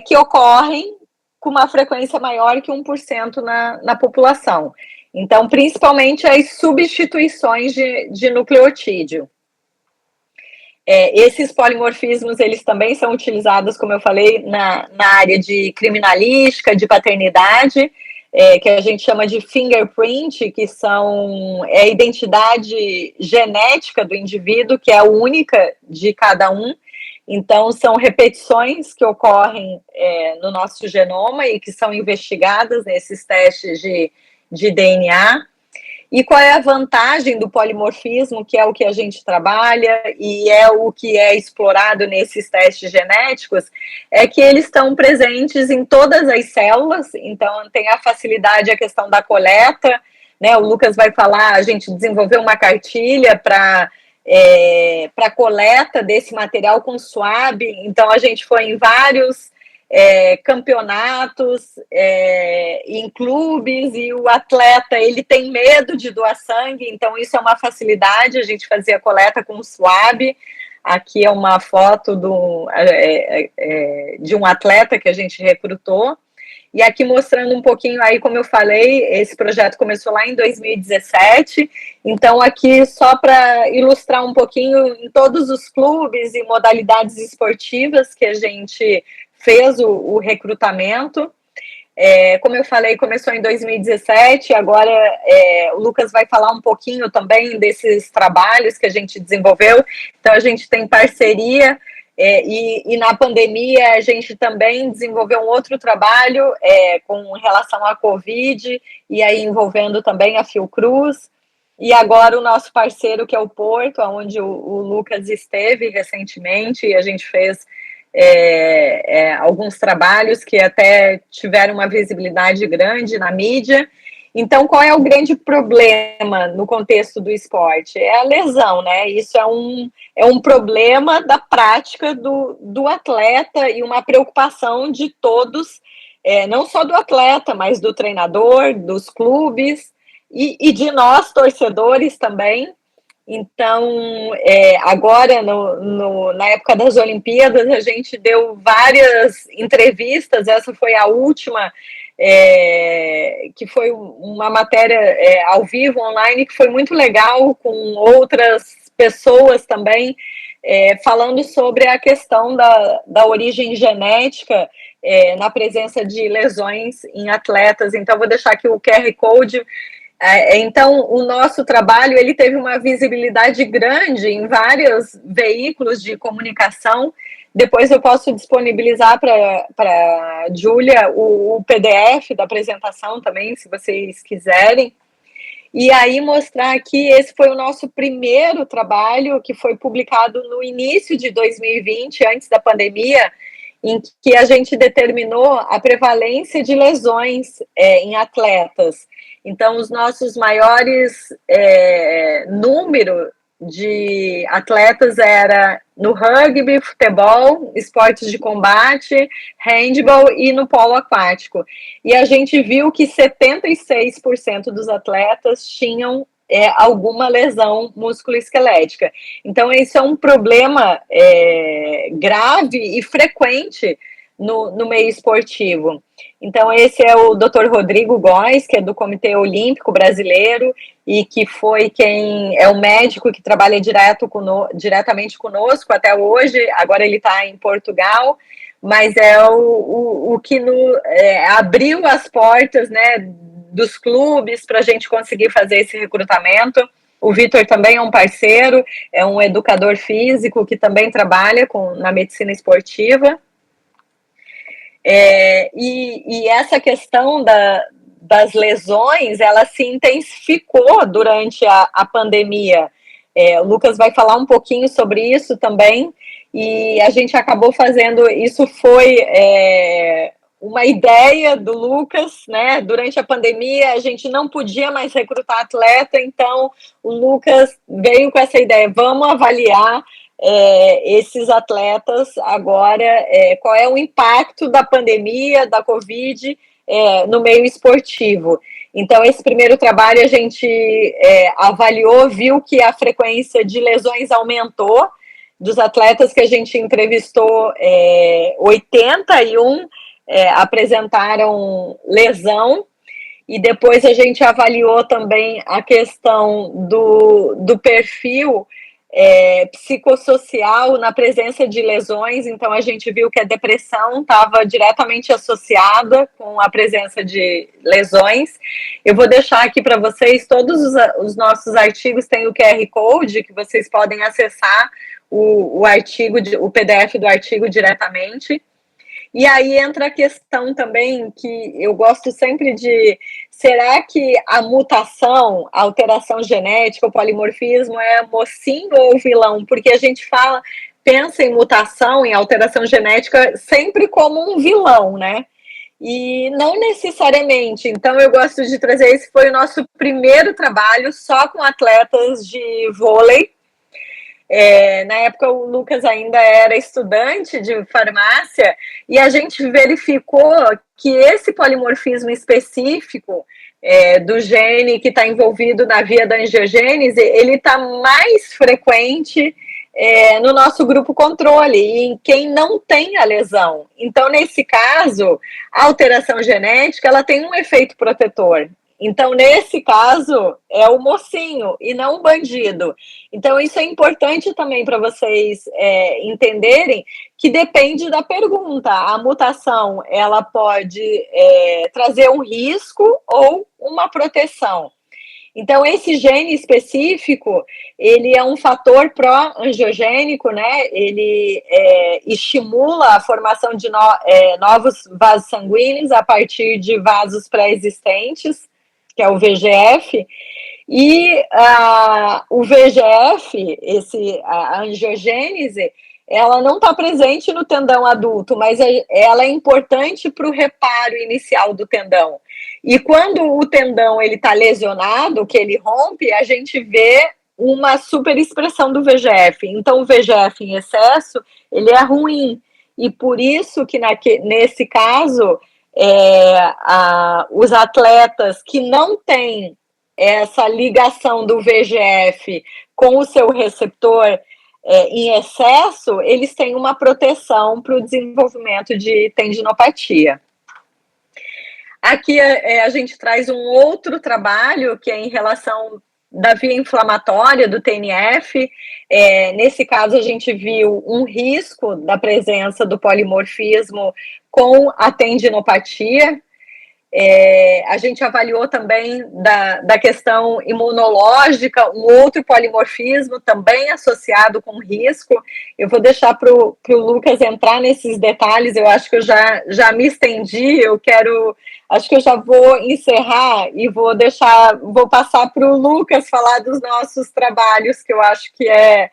Speaker 4: que ocorrem com uma frequência maior que 1% na população. Então, principalmente as substituições de nucleotídeo. Esses polimorfismos, eles também são utilizados, como eu falei, na área de criminalística, de paternidade, que a gente chama de fingerprint, que são a identidade genética do indivíduo, que é a única de cada um. Então, são repetições que ocorrem no nosso genoma e que são investigadas nesses testes de DNA. E qual é a vantagem do polimorfismo, que é o que a gente trabalha e é o que é explorado nesses testes genéticos, é que eles estão presentes em todas as células, então tem a facilidade, a questão da coleta, né? O Lucas vai falar, a gente desenvolveu uma cartilha para coleta desse material com swab, então a gente foi em vários campeonatos, em clubes, e o atleta ele tem medo de doar sangue, então isso é uma facilidade, a gente fazia coleta com swab. Aqui é uma foto de um atleta que a gente recrutou, e aqui mostrando um pouquinho aí, como eu falei, esse projeto começou lá em 2017, então aqui só para ilustrar um pouquinho em todos os clubes e modalidades esportivas que a gente fez o recrutamento. Como eu falei, começou em 2017, agora o Lucas vai falar um pouquinho também desses trabalhos que a gente desenvolveu. Então, a gente tem parceria, e na pandemia a gente também desenvolveu um outro trabalho com relação à Covid, e aí envolvendo também a Fiocruz, e agora o nosso parceiro, que é o Porto, onde o Lucas esteve recentemente, e a gente fez alguns trabalhos que até tiveram uma visibilidade grande na mídia. Então, qual é o grande problema no contexto do esporte? É a lesão, né? Isso é um problema da prática do atleta e uma preocupação de todos, não só do atleta, mas do treinador, dos clubes e de nós, torcedores também. Então, agora, na época das Olimpíadas, a gente deu várias entrevistas, essa foi a última, que foi uma matéria ao vivo, online, que foi muito legal, com outras pessoas também, falando sobre a questão da origem genética na presença de lesões em atletas. Então, vou deixar aqui o QR Code. Então, o nosso trabalho ele teve uma visibilidade grande em vários veículos de comunicação, Depois eu posso disponibilizar para a Júlia o PDF da apresentação também, se vocês quiserem. E aí mostrar que esse foi o nosso primeiro trabalho, que foi publicado no início de 2020, antes da pandemia, em que a gente determinou a prevalência de lesões em atletas. Então, os nossos maiores número de atletas era no rugby, futebol, esportes de combate, handball e no polo aquático. E a gente viu que 76% dos atletas tinham alguma lesão musculoesquelética. Então, esse é um problema grave e frequente no meio esportivo. Então, esse é o Dr. Rodrigo Góes, que é do Comitê Olímpico Brasileiro e que foi quem é o médico que trabalha diretamente conosco até hoje. Agora ele está em Portugal, mas é o que abriu as portas, né, dos clubes para a gente conseguir fazer esse recrutamento. O Vitor também é um parceiro, é um educador físico que também trabalha na medicina esportiva. E essa questão das lesões, ela se intensificou durante a pandemia. O Lucas vai falar um pouquinho sobre isso também, e a gente acabou fazendo, isso foi uma ideia do Lucas, né? Durante a pandemia, a gente não podia mais recrutar atleta, então o Lucas veio com essa ideia, vamos avaliar esses atletas agora, qual é o impacto da pandemia, da Covid, no meio esportivo. Então, esse primeiro trabalho a gente avaliou, viu que a frequência de lesões aumentou. Dos atletas que a gente entrevistou, 81 apresentaram lesão. E depois a gente avaliou também a questão do perfil psicossocial na presença de lesões. Então a gente viu que a depressão estava diretamente associada com a presença de lesões. Eu vou deixar aqui para vocês, todos os nossos artigos têm o QR Code, que vocês podem acessar o artigo, o PDF do artigo diretamente. E aí entra a questão também que eu gosto sempre de, será que a mutação, a alteração genética, o polimorfismo é mocinho ou vilão? Porque a gente pensa em mutação, em alteração genética, sempre como um vilão, né? E não necessariamente. Então eu gosto de trazer, esse foi o nosso primeiro trabalho só com atletas de vôlei. Na época o Lucas ainda era estudante de farmácia e a gente verificou que esse polimorfismo específico do gene que está envolvido na via da angiogênese, ele está mais frequente no nosso grupo controle, e em quem não tem a lesão. Então, nesse caso, a alteração genética ela tem um efeito protetor. Então, nesse caso, é o mocinho e não o bandido. Então, isso é importante também para vocês entenderem que depende da pergunta. A mutação, ela pode trazer um risco ou uma proteção. Então, esse gene específico, ele é um fator pró-angiogênico, né? Ele estimula a formação de novos vasos sanguíneos a partir de vasos pré-existentes, que é o VEGF, e o VEGF, a angiogênese, ela não está presente no tendão adulto, mas ela é importante para o reparo inicial do tendão. E quando o tendão está lesionado, que ele rompe, a gente vê uma superexpressão do VEGF. Então, o VEGF em excesso, ele é ruim. E por isso que nesse caso, os atletas que não têm essa ligação do VEGF com o seu receptor em excesso, eles têm uma proteção para o desenvolvimento de tendinopatia. Aqui a gente traz um outro trabalho que é em relação da via inflamatória do TNF. Nesse caso, a gente viu um risco da presença do polimorfismo com a tendinopatia. A gente avaliou também da questão imunológica, um outro polimorfismo também associado com risco. Eu vou deixar para o Lucas entrar nesses detalhes, eu acho que eu já me estendi, acho que eu já vou encerrar e vou passar para o Lucas falar dos nossos trabalhos, que eu acho que é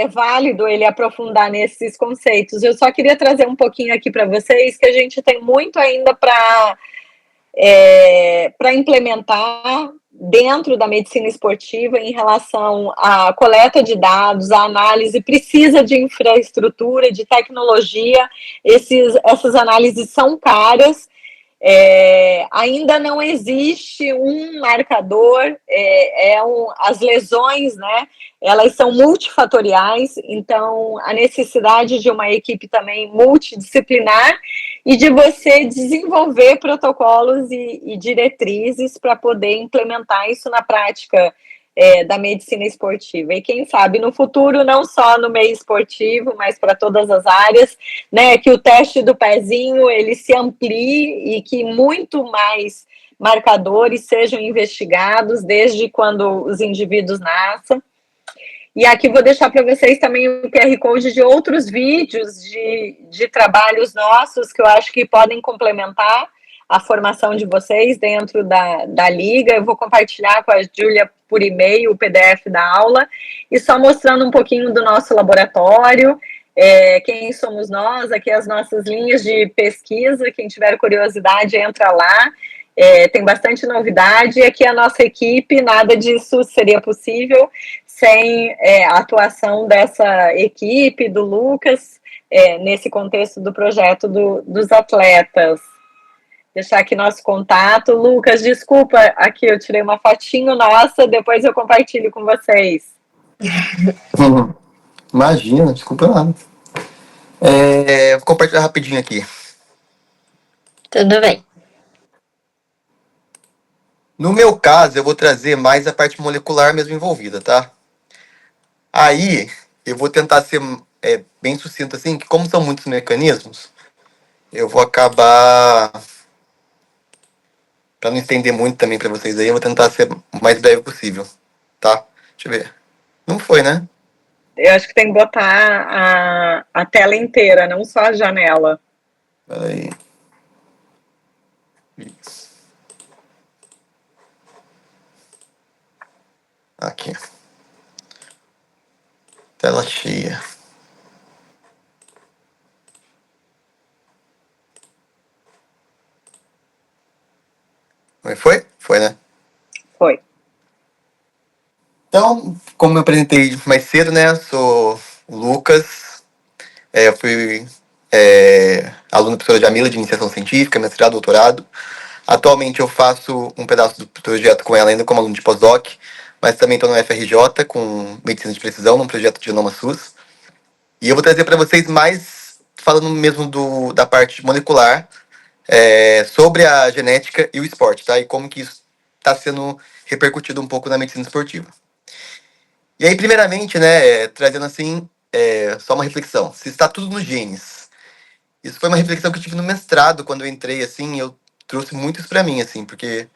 Speaker 4: válido ele aprofundar nesses conceitos. Eu só queria trazer um pouquinho aqui para vocês que a gente tem muito ainda para implementar dentro da medicina esportiva em relação à coleta de dados, à análise, precisa de infraestrutura, de tecnologia, essas análises são caras. Ainda não existe um marcador, as lesões, né, elas são multifatoriais, então a necessidade de uma equipe também multidisciplinar e de você desenvolver protocolos e diretrizes para poder implementar isso na prática da medicina esportiva. E quem sabe no futuro, não só no meio esportivo, mas para todas as áreas, né, que o teste do pezinho ele se amplie e que muito mais marcadores sejam investigados desde quando os indivíduos nascem. E aqui vou deixar para vocês também o QR Code de outros vídeos de trabalhos nossos que eu acho que podem complementar a formação de vocês dentro da Liga. Eu vou compartilhar com a Júlia por e-mail o PDF da aula e só mostrando um pouquinho do nosso laboratório, quem somos nós, aqui as nossas linhas de pesquisa, quem tiver curiosidade entra lá, tem bastante novidade, e aqui a nossa equipe, nada disso seria possível sem a atuação dessa equipe, do Lucas, nesse contexto do projeto dos atletas. Deixar aqui nosso contato. Lucas, desculpa, aqui eu tirei uma fotinho nossa, depois eu compartilho com vocês.
Speaker 3: Imagina, desculpa nada. Vou compartilhar rapidinho aqui.
Speaker 2: Tudo bem.
Speaker 3: No meu caso, eu vou trazer mais a parte molecular mesmo envolvida, tá? Aí, eu vou tentar ser bem sucinto assim, que como são muitos mecanismos, eu vou acabar, para não estender muito também para vocês aí, eu vou tentar ser o mais breve possível, tá? Deixa eu ver. Não foi, né?
Speaker 4: Eu acho que tem que botar a tela inteira, não só a janela.
Speaker 3: Peraí. Isso. Aqui. Tela cheia. Foi? Foi, né?
Speaker 4: Foi.
Speaker 3: Então, como eu apresentei mais cedo, né? Sou o Lucas. Eu fui aluno da professora Jamila de iniciação científica, mestrado, doutorado. Atualmente eu faço um pedaço do projeto com ela ainda como aluno de pós-doc, mas também estou no FRJ com medicina de precisão, num projeto de Genoma SUS. E eu vou trazer para vocês mais, falando mesmo da parte molecular, sobre a genética e o esporte, tá? E como que isso está sendo repercutido um pouco na medicina esportiva. E aí, primeiramente, né, trazendo assim, só uma reflexão. Se está tudo nos genes. Isso foi uma reflexão que eu tive no mestrado, quando eu entrei, assim, eu trouxe muito isso para mim, assim, porque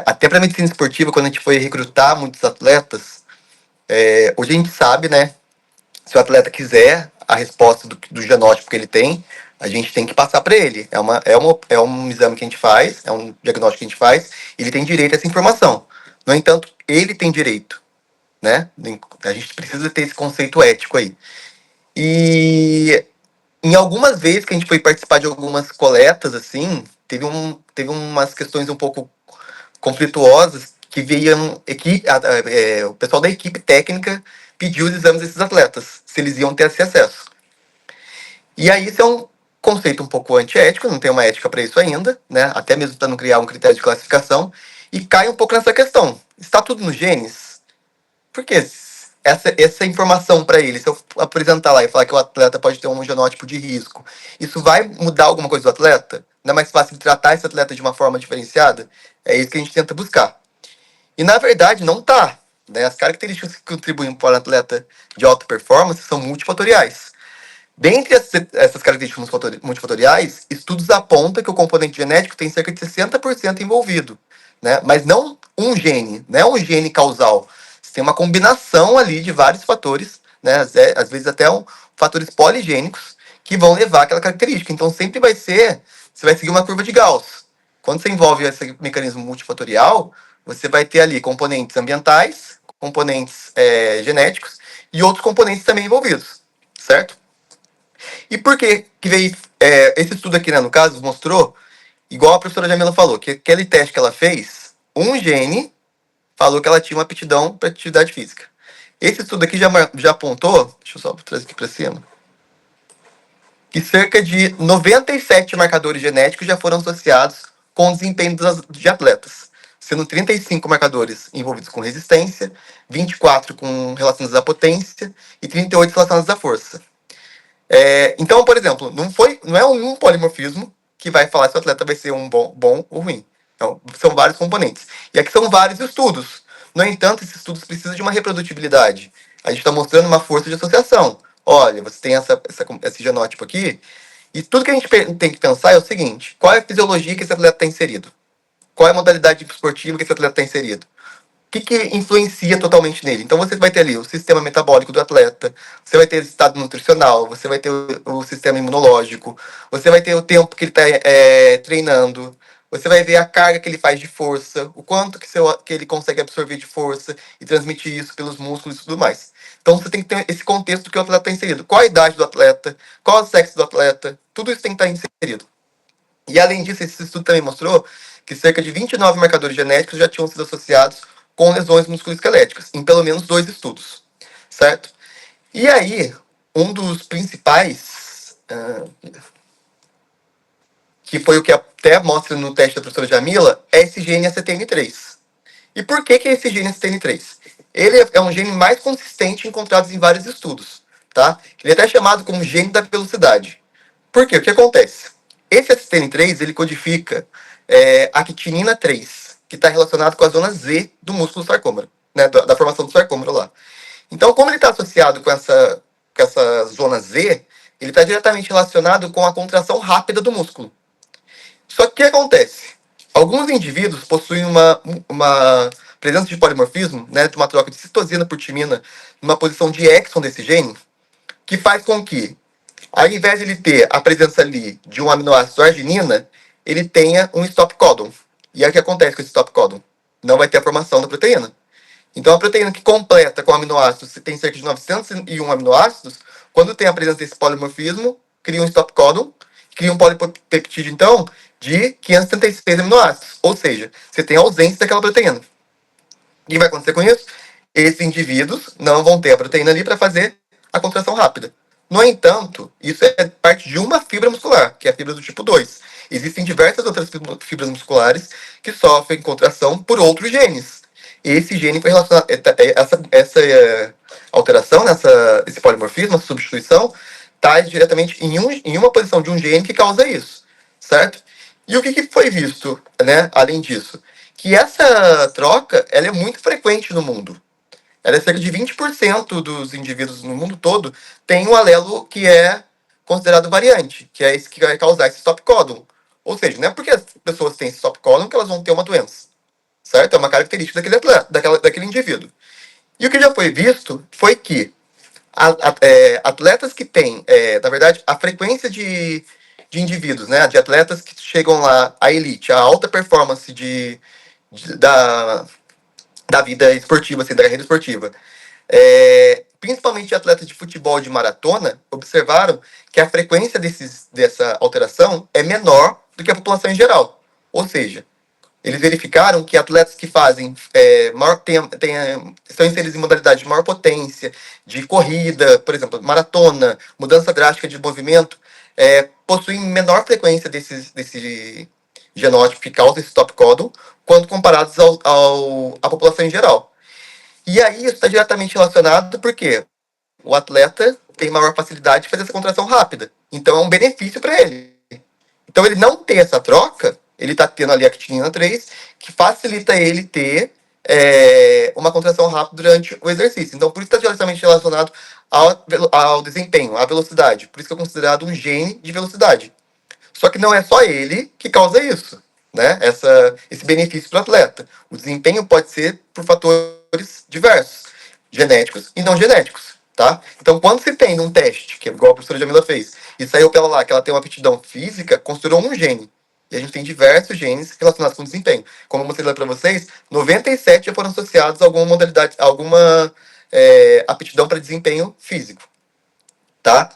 Speaker 3: até para medicina esportiva, quando a gente foi recrutar muitos atletas, hoje a gente sabe, né, se o atleta quiser a resposta do genótipo que ele tem, a gente tem que passar para ele. É um exame que a gente faz, é um diagnóstico que a gente faz, ele tem direito a essa informação. No entanto, ele tem direito, né? A gente precisa ter esse conceito ético aí. E em algumas vezes que a gente foi participar de algumas coletas, assim, teve umas questões um pouco conflituosas que veio o pessoal da equipe técnica pediu os exames desses atletas, se eles iam ter esse acesso. E aí isso é um conceito um pouco antiético, não tem uma ética para isso ainda, né? Até mesmo para não criar um critério de classificação, e cai um pouco nessa questão. Está tudo nos genes? Por que essa informação para ele, se eu apresentar lá e falar que o atleta pode ter um genótipo de risco, isso vai mudar alguma coisa do atleta? Não é mais fácil tratar esse atleta de uma forma diferenciada? É isso que a gente tenta buscar. E na verdade não tá, né? As características que contribuem para o atleta de alta performance são multifatoriais. Dentre essas características multifatoriais, estudos apontam que o componente genético tem cerca de 60% envolvido, né? Mas não um gene, não é um gene causal. Você tem uma combinação ali de vários fatores, né? Às vezes até fatores poligênicos que vão levar aquela característica. Então sempre você vai seguir uma curva de Gauss. Quando você envolve esse mecanismo multifatorial, você vai ter ali componentes ambientais, componentes genéticos e outros componentes também envolvidos, certo? E por que veio esse estudo aqui, né, no caso, mostrou, igual a professora Jamila falou, que aquele teste que ela fez, um gene falou que ela tinha uma aptidão para atividade física. Esse estudo aqui já apontou, deixa eu só trazer aqui para cima, que cerca de 97 marcadores genéticos já foram associados com o desempenho de atletas, sendo 35 marcadores envolvidos com resistência, 24 relacionados à potência e 38 relacionados à força. Então, por exemplo, não é um polimorfismo que vai falar se o atleta vai ser um bom ou ruim. Então, são vários componentes. E aqui são vários estudos. No entanto, esses estudos precisam de uma reprodutibilidade. A gente está mostrando uma força de associação. Olha, você tem esse genótipo aqui, e tudo que a gente tem que pensar é o seguinte: qual é a fisiologia que esse atleta está inserido? Qual é a modalidade esportiva que esse atleta está inserido? O que influencia totalmente nele? Então você vai ter ali o sistema metabólico do atleta, você vai ter o estado nutricional, você vai ter o sistema imunológico, você vai ter o tempo que ele está treinando, você vai ver a carga que ele faz de força, o quanto que ele consegue absorver de força e transmitir isso pelos músculos e tudo mais. Então você tem que ter esse contexto que o atleta está inserido. Qual a idade do atleta, qual o sexo do atleta, tudo isso tem que estar inserido. E além disso, esse estudo também mostrou que cerca de 29 marcadores genéticos já tinham sido associados com lesões musculoesqueléticas, em pelo menos 2 estudos, certo? E aí, um dos principais, que foi o que até mostra no teste da professora Jamila, é esse gene ACTN3. E por que é esse gene ACTN3? Ele é um gene mais consistente encontrado em vários estudos, tá? Ele é até chamado como gene da velocidade. Por quê? O que acontece? Esse ACTN3, ele codifica actinina 3, que está relacionado com a zona Z do músculo sarcômero, né, da formação do sarcômero lá. Então, como ele está associado com essa zona Z, ele está diretamente relacionado com a contração rápida do músculo. Só que o que acontece? Alguns indivíduos possuem uma presença de polimorfismo, né, de uma troca de citosina por timina, numa posição de exon desse gene, que faz com que, ao invés de ele ter a presença ali de um aminoácido arginina, ele tenha um stop codon. E aí o que acontece com esse stop codon? Não vai ter a formação da proteína. Então a proteína que completa com aminoácidos, se tem cerca de 901 aminoácidos, quando tem a presença desse polimorfismo, cria um stop codon, cria um polipeptídeo, então, de 576 aminoácidos. Ou seja, você tem ausência daquela proteína. O que vai acontecer com isso? Esses indivíduos não vão ter a proteína ali para fazer a contração rápida. No entanto, isso é parte de uma fibra muscular, que é a fibra do tipo 2. Existem diversas outras fibras musculares que sofrem contração por outros genes. Esse gene foi relacionado. Essa alteração, esse polimorfismo, essa substituição, está diretamente em uma posição de um gene que causa isso, certo? E o que foi visto, né, além disso? Que essa troca ela é muito frequente no mundo. Ela é cerca de 20% dos indivíduos no mundo todo tem um alelo que é considerado variante, que é esse que vai causar esse stop codon. Ou seja, não é porque as pessoas têm esse stop codon que elas vão ter uma doença, certo? É uma característica daquele atleta, daquele indivíduo. E o que já foi visto foi que atletas que têm, na verdade, a frequência de indivíduos, né, de atletas que chegam lá à elite, à alta performance da vida esportiva, assim, da carreira esportiva, principalmente atletas de futebol de maratona, observaram que a frequência dessa alteração é menor do que a população em geral. Ou seja, eles verificaram que atletas que fazem estão inseridos em modalidade de maior potência, de corrida, por exemplo, maratona, mudança drástica de movimento, possuem menor frequência desse genótipo que causa esse stop codon, quando comparados à população em geral. E aí isso está diretamente relacionado porque o atleta tem maior facilidade de fazer essa contração rápida. Então é um benefício para ele. Então ele não ter essa troca, ele está tendo ali a actinina 3, que facilita ele ter uma contração rápida durante o exercício. Então, por isso está diretamente relacionado ao desempenho, à velocidade. Por isso que é considerado um gene de velocidade. Só que não é só ele que causa isso, né? Esse benefício para o atleta. O desempenho pode ser por fatores diversos, genéticos e não genéticos, tá? Então, quando se tem um teste, que é igual a professora Jamila fez, e saiu pela lá que ela tem uma aptidão física, considerou um gene. E a gente tem diversos genes relacionados com o desempenho. Como eu mostrei para vocês, 97 já foram associados a alguma modalidade, alguma aptidão para desempenho físico, tá?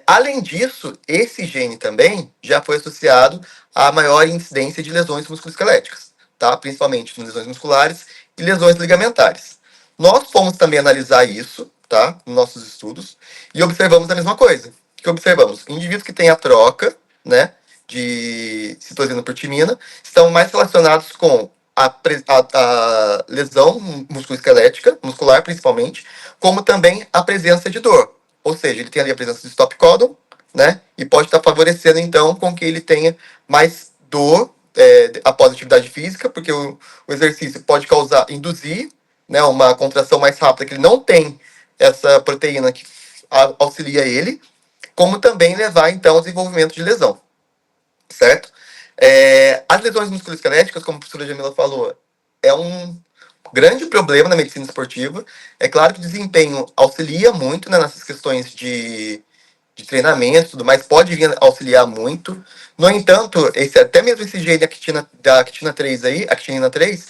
Speaker 3: Além disso, esse gene também já foi associado a maior incidência de lesões musculoesqueléticas, tá? Principalmente lesões musculares e lesões ligamentares. Nós fomos também analisar isso, tá? Nos nossos estudos, e observamos a mesma coisa. O que observamos? Indivíduos que têm a troca, né, de citosina por timina, estão mais relacionados com a lesão musculoesquelética, muscular principalmente, como também a presença de dor. Ou seja, ele tem ali a presença de stop codon, né? E pode estar favorecendo, então, com que ele tenha mais dor após a atividade física, porque o exercício pode induzir, né, uma contração mais rápida, que ele não tem essa proteína que auxilia ele, como também levar, então, ao desenvolvimento de lesão, certo? As lesões musculoesqueléticas, como a professora Jamila falou, é um grande problema na medicina esportiva. É claro que o desempenho auxilia muito, né, nessas questões de treinamento e tudo mais, pode vir a auxiliar muito. No entanto, até mesmo esse gene da actina 3 aí, actinina 3,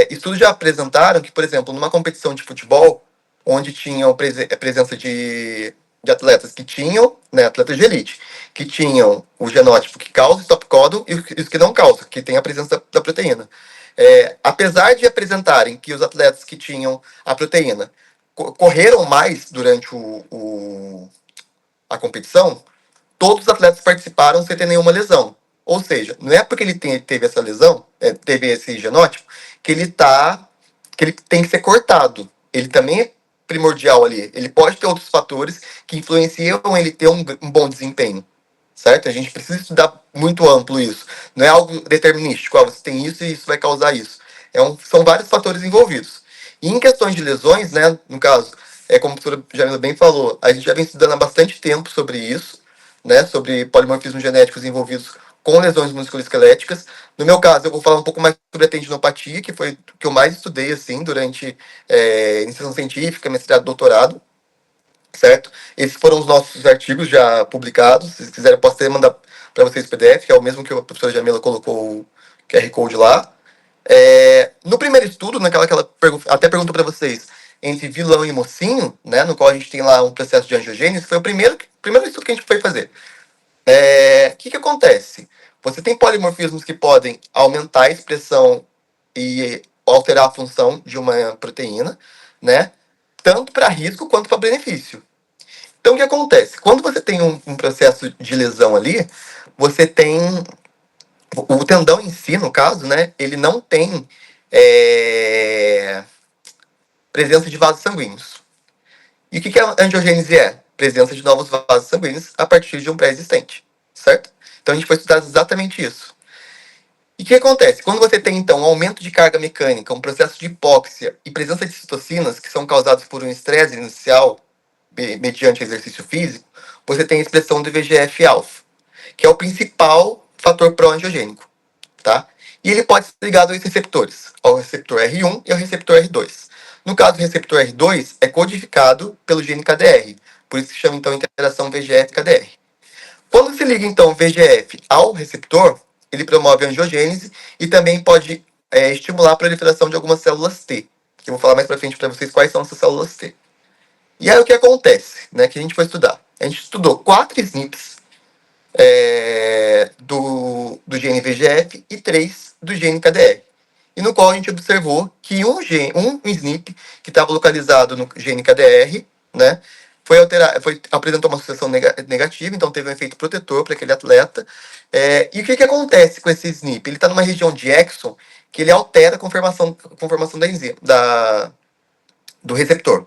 Speaker 3: estudos já apresentaram que, por exemplo, numa competição de futebol, onde tinham presença de atletas que tinham, né, atletas de elite, que tinham o genótipo que causa stop codon e os que não causam, que tem a presença da proteína. Apesar de apresentarem que os atletas que tinham a proteína correram mais durante a competição, todos os atletas participaram sem ter nenhuma lesão. Ou seja, não é porque ele teve essa lesão, teve esse genótipo, que ele tem que ser cortado. Ele também é primordial ali. Ele pode ter outros fatores que influenciam ele ter um bom desempenho. Certo? A gente precisa estudar muito amplo isso. Não é algo determinístico. Você tem isso e isso vai causar isso. São vários fatores envolvidos. E em questões de lesões, né, no caso, como a professora Jamila bem falou, a gente já vem estudando há bastante tempo sobre isso, né, sobre polimorfismos genéticos envolvidos com lesões musculoesqueléticas. No meu caso, eu vou falar um pouco mais sobre a tendinopatia, que foi o que eu mais estudei assim, durante iniciação científica, mestrado, doutorado. Certo? Esses foram os nossos artigos já publicados. Se vocês quiserem, eu posso até mandar para vocês o PDF, que é o mesmo que a professora Jamila colocou o QR Code lá. No primeiro estudo, naquela que ela até perguntou para vocês, entre vilão e mocinho, né, no qual a gente tem lá um processo de angiogênese, foi o primeiro estudo que a gente foi fazer. O que acontece? Você tem polimorfismos que podem aumentar a expressão e alterar a função de uma proteína, né? Tanto para risco quanto para benefício. Então, o que acontece? Quando você tem um processo de lesão ali, você tem o tendão em si, no caso, né? Ele não tem presença de vasos sanguíneos. E o que a angiogênese é? Presença de novos vasos sanguíneos a partir de um pré-existente, certo? Então, a gente foi estudar exatamente isso. E o que acontece? Quando você tem, então, um aumento de carga mecânica, um processo de hipóxia e presença de citocinas, que são causados por um estresse inicial mediante exercício físico, você tem a expressão do VEGF-alfa, que é o principal fator pró-angiogênico, tá? E ele pode ser ligado a dois receptores, ao receptor R1 e ao receptor R2. No caso, o receptor R2 é codificado pelo gene KDR, por isso que chama, então, interação VEGF-KDR. Quando se liga, então, o VEGF ao receptor, ele promove a angiogênese e também pode estimular a proliferação de algumas células T, que eu vou falar mais pra frente para vocês quais são essas células T. E aí o que acontece, né, que a gente foi estudar? A gente estudou 4 SNPs do gene VEGF e 3 do gene KDR. E no qual a gente observou que um SNP que estava localizado no gene KDR, né, apresentou uma associação negativa, então teve um efeito protetor para aquele atleta. E o que acontece com esse SNP? Ele está numa região de exon que ele altera a conformação da enzima, do receptor.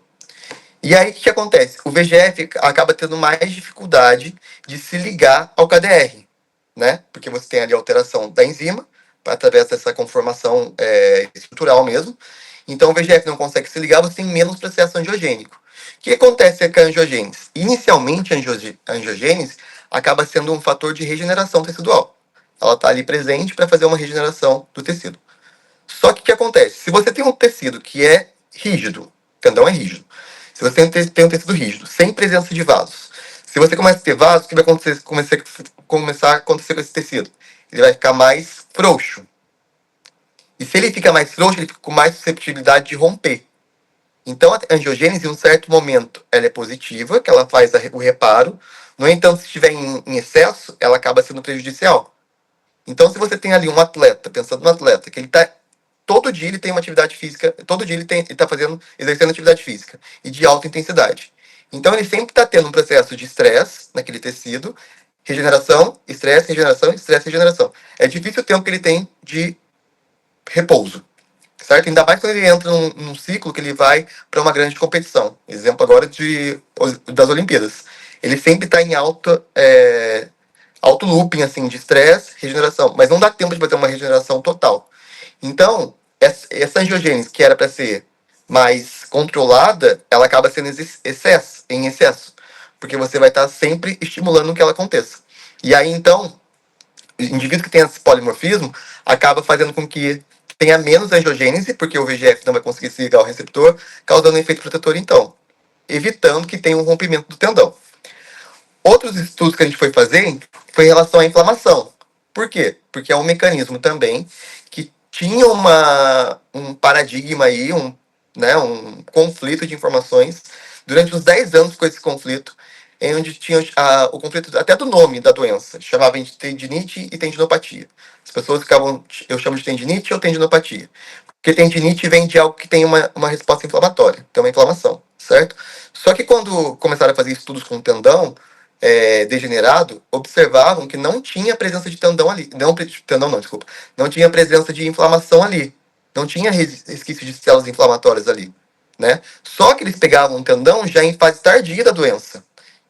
Speaker 3: E aí, o que acontece? O VEGF acaba tendo mais dificuldade de se ligar ao KDR, né? Porque você tem ali a alteração da enzima, através dessa conformação estrutural mesmo. Então o VEGF não consegue se ligar, você tem menos processo angiogênico. O que acontece com a angiogênese? Inicialmente, a angiogênese acaba sendo um fator de regeneração tecidual. Ela está ali presente para fazer uma regeneração do tecido. Só que o que acontece? Se você tem um tecido que é rígido, o tendão é rígido, se você tem um tecido rígido, sem presença de vasos, se você começa a ter vasos, o que vai começar a acontecer com esse tecido? Ele vai ficar mais frouxo. E se ele fica mais frouxo, ele fica com mais susceptibilidade de romper. Então, a angiogênese, em um certo momento, ela é positiva, que ela faz o reparo. No entanto, se estiver em excesso, ela acaba sendo prejudicial. Então, se você tem ali um atleta, pensando no atleta, que ele está todo dia ele tem uma atividade física, todo dia ele está exercendo atividade física e de alta intensidade. Então, ele sempre está tendo um processo de estresse naquele tecido, regeneração, estresse, regeneração, estresse, regeneração. É difícil o tempo que ele tem de repouso, certo? Ainda mais quando ele entra num ciclo que ele vai para uma grande competição. Exemplo agora das Olimpíadas. Ele sempre está em alto looping assim, de estresse, regeneração, mas não dá tempo de fazer uma regeneração total. Então, essa angiogênese, que era para ser mais controlada, ela acaba sendo em excesso, porque você vai estar sempre estimulando que ela aconteça. E aí, então, o indivíduo que tem esse polimorfismo acaba fazendo com que tenha menos angiogênese, porque o VEGF não vai conseguir se ligar ao receptor, causando um efeito protetor, então, evitando que tenha um rompimento do tendão. Outros estudos que a gente foi fazer foi em relação à inflamação. Por quê? Porque é um mecanismo também que tinha um paradigma aí, um conflito de informações. Durante uns 10 anos ficou esse conflito, em onde tinha o conflito até do nome da doença. Chamava de tendinite e tendinopatia. As pessoas ficavam, eu chamo de tendinite ou tendinopatia. Porque tendinite vem de algo que tem uma resposta inflamatória, tem uma inflamação, certo? Só que quando começaram a fazer estudos com o tendão, degenerado, observavam que não tinha presença de tendão ali. Desculpa. Não tinha presença de inflamação ali. Não tinha resquício de células inflamatórias ali. Né? Só que eles pegavam um tendão já em fase tardia da doença.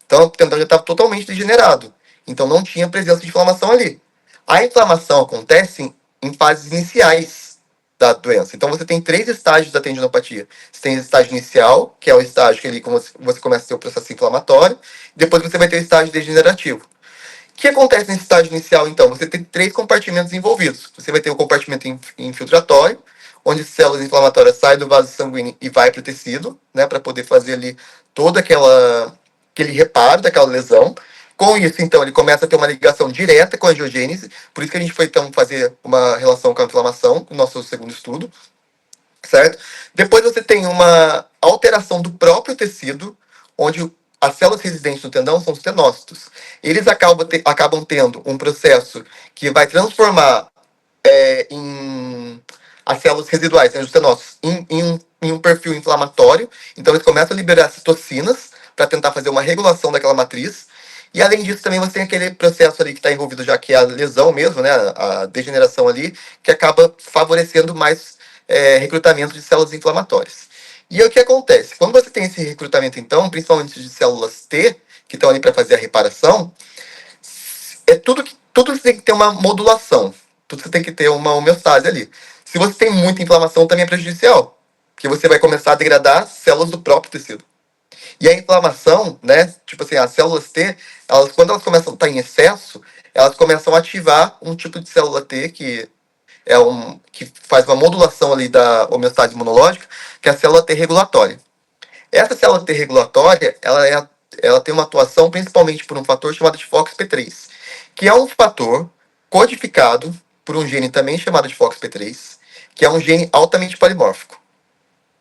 Speaker 3: Então o tendão já estava totalmente degenerado. Então não tinha presença de inflamação ali. A inflamação acontece em fases iniciais da doença. Então você tem 3 estágios da tendinopatia. Você tem o estágio inicial, que é o estágio que você começa a ter o processo inflamatório. Depois você vai ter o estágio degenerativo. O que acontece nesse estágio inicial, então? Você tem 3 compartimentos envolvidos. Você vai ter o compartimento infiltratório, onde células inflamatórias saem do vaso sanguíneo e vai para o tecido, né, para poder fazer ali todo aquele reparo daquela lesão. Com isso, então, ele começa a ter uma ligação direta com a angiogênese, por isso que a gente foi, então, fazer uma relação com a inflamação, no nosso segundo estudo, certo? Depois você tem uma alteração do próprio tecido, onde as células residentes no tendão são os tenócitos. Eles acabam tendo um processo que vai transformar as células residuais, né, os tenócitos, em um perfil inflamatório. Então eles começam a liberar citocinas para tentar fazer uma regulação daquela matriz. E além disso, também você tem aquele processo ali que está envolvido já, que é a lesão mesmo, né, a degeneração ali, que acaba favorecendo mais recrutamento de células inflamatórias. E o que acontece? Quando você tem esse recrutamento, então, principalmente de células T, que estão ali para fazer a reparação, tudo tem que ter uma modulação. Tudo você tem que ter uma homeostase ali. Se você tem muita inflamação, também é prejudicial, porque você vai começar a degradar células do próprio tecido. E a inflamação, né, tipo assim, as células T, quando elas começam a estar em excesso, elas começam a ativar um tipo de célula T que que faz uma modulação ali da homeostase imunológica, que é a célula T regulatória. Essa célula T regulatória, ela tem uma atuação principalmente por um fator chamado de FOXP3, que é um fator codificado por um gene também chamado de FOXP3, que é um gene altamente polimórfico.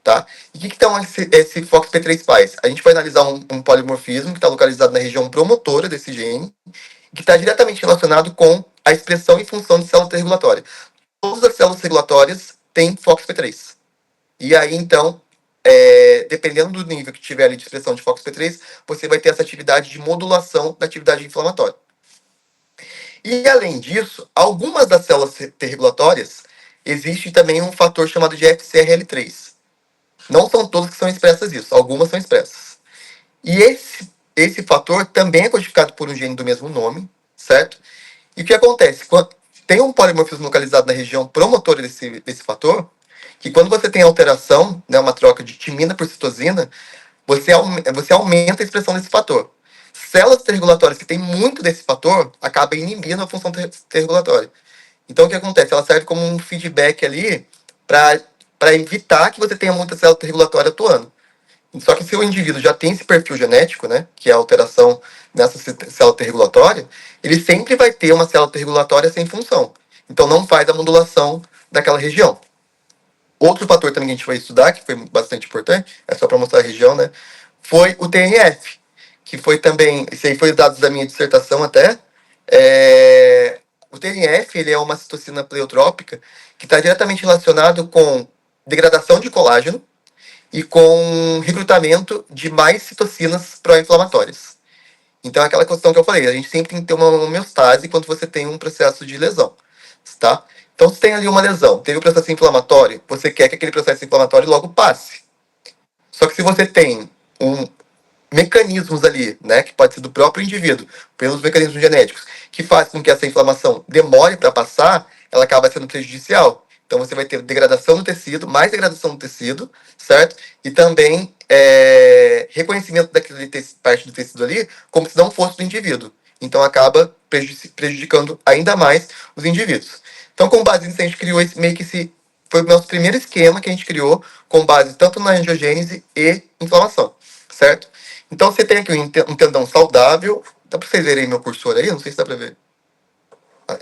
Speaker 3: Tá? E o que então esse FOXP3 faz? A gente vai analisar um polimorfismo que está localizado na região promotora desse gene, que está diretamente relacionado com a expressão e função de célula T regulatória. Todas as células regulatórias têm FOXP3. E aí, então, dependendo do nível que tiver ali de expressão de FOXP3, você vai ter essa atividade de modulação da atividade inflamatória. E, além disso, algumas das células T regulatórias, existe também um fator chamado de FcRL3. Não são todas que são expressas isso, algumas são expressas. E esse fator também é codificado por um gene do mesmo nome, certo? E o que acontece? tem um polimorfismo localizado na região promotora desse fator, que quando você tem alteração, né, uma troca de timina por citosina, você aumenta a expressão desse fator. Células T-regulatórias que têm muito desse fator acabam inibindo a função T-regulatória. Então, o que acontece? Ela serve como um feedback ali para evitar que você tenha muita célula T-regulatória atuando. Só que se o indivíduo já tem esse perfil genético, né, que é a alteração nessa célula T-regulatória, ele sempre vai ter uma célula T-regulatória sem função. Então, não faz a modulação daquela região. Outro fator também que a gente vai estudar, que foi bastante importante, é só para mostrar a região, né? Foi o TNF, que foi também, esse aí foi dados da minha dissertação até. O TNF, ele é uma citocina pleiotrópica que está diretamente relacionado com degradação de colágeno e com recrutamento de mais citocinas pró-inflamatórias. Então é aquela questão que eu falei, a gente sempre tem que ter uma homeostase quando você tem um processo de lesão, tá? Então, se tem ali uma lesão, teve um processo inflamatório, você quer que aquele processo inflamatório logo passe. Só que se você tem mecanismos ali, né, que pode ser do próprio indivíduo, pelos mecanismos genéticos, que faz com que essa inflamação demore para passar, ela acaba sendo prejudicial. Então, você vai ter degradação do tecido, mais degradação do tecido, certo? E também reconhecimento daquele parte do tecido ali como se não fosse do indivíduo. Então, acaba prejudicando ainda mais os indivíduos. Então, com base nisso, a gente criou esse foi o nosso primeiro esquema que a gente criou com base tanto na angiogênese e inflamação, certo? Então, você tem aqui um tendão saudável. Dá para vocês verem meu cursor aí? Não sei se dá para ver.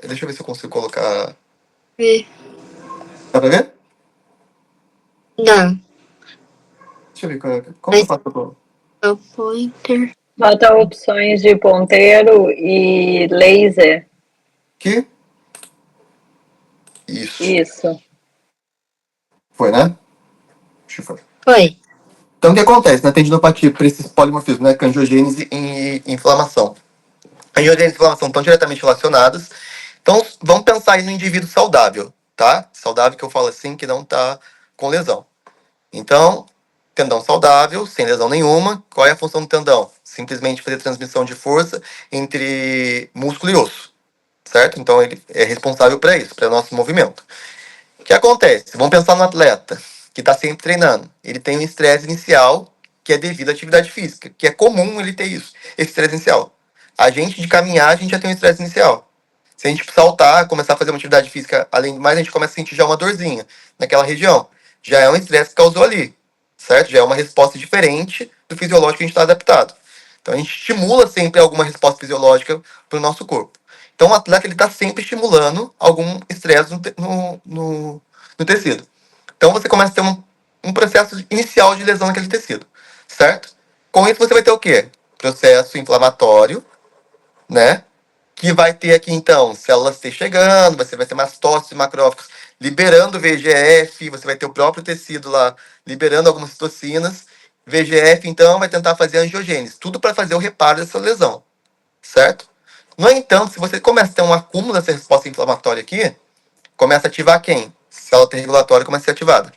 Speaker 3: Deixa eu ver se eu consigo colocar... Dá para ver?
Speaker 2: Não.
Speaker 3: Deixa eu ver como eu faço.
Speaker 2: O pointer.
Speaker 4: Bota opções de ponteiro e laser.
Speaker 3: Aqui. Isso.
Speaker 4: Isso.
Speaker 3: Foi, né? Deixa eu ver.
Speaker 2: Foi.
Speaker 3: Então, o que acontece na tendinopatia para esses polimorfismos, né? Angiogênese e inflamação. A angiogênese e inflamação estão diretamente relacionadas. Então, vamos pensar aí no indivíduo saudável, tá? Saudável que eu falo assim, que não está com lesão. Então, tendão saudável, sem lesão nenhuma. Qual é a função do tendão? Simplesmente fazer transmissão de força entre músculo e osso, certo? Então, ele é responsável para isso, para o nosso movimento. O que acontece? Vamos pensar no atleta que está sempre treinando. Ele tem um estresse inicial que é devido à atividade física, que é comum ele ter isso, esse estresse inicial. A gente, de caminhar, a gente já tem um estresse inicial. Se a gente saltar, começar a fazer uma atividade física, além do mais, a gente começa a sentir já uma dorzinha naquela região. Já é um estresse que causou ali, certo? Já é uma resposta diferente do fisiológico que a gente está adaptado. Então, a gente estimula sempre alguma resposta fisiológica para o nosso corpo. Então, o atleta está sempre estimulando algum estresse no tecido. Então, você começa a ter um processo inicial de lesão naquele tecido, certo? Com isso, você vai ter o quê? Processo inflamatório, né? Que vai ter aqui, então, células T chegando, você vai ter mastócitos e macrófagos liberando VEGF, você vai ter o próprio tecido lá liberando algumas citocinas. VEGF, então, vai tentar fazer angiogênese, tudo para fazer o reparo dessa lesão, certo? No entanto, se você começa a ter um acúmulo dessa resposta inflamatória aqui, começa a ativar quem? Célula T regulatória começa a ser ativada,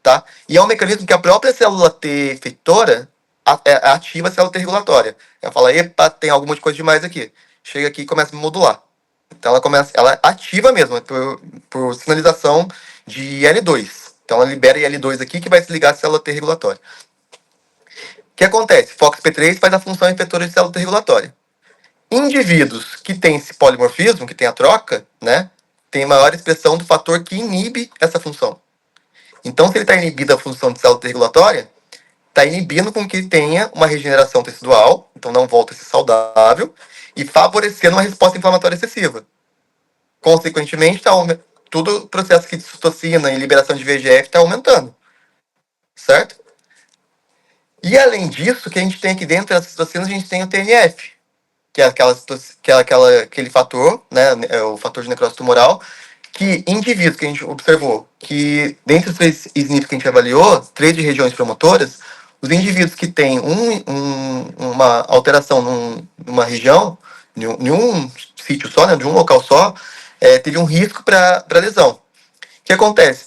Speaker 3: tá? E é um mecanismo que a própria célula T efeitora ativa a célula T regulatória. Ela fala, epa, tem alguma coisa demais aqui. Chega aqui e começa a modular. Então ela ativa mesmo, por sinalização de L2. Então ela libera L2 aqui que vai se ligar à célula T regulatória. O que acontece? FOXP3 faz a função efetora de célula T regulatória. Indivíduos que têm esse polimorfismo, que tem a troca, né, tem maior expressão do fator que inibe essa função. Então, se ele está inibindo a função de célula T regulatória, está inibindo com que tenha uma regeneração tecidual, então não volta a ser saudável, e favorecendo uma resposta inflamatória excessiva. Consequentemente, todo o processo de citocina e liberação de VEGF está aumentando. Certo? E além disso, o que a gente tem aqui dentro das citocinas, a gente tem o TNF, que é aquele fator, né, é o fator de necrose tumoral, que indivíduos que a gente observou, que dentre os 3 SNPs que a gente avaliou, 3 de regiões promotoras, os indivíduos que têm uma alteração numa região, em um sítio só, né, de um local só, teve um risco para lesão. O que acontece?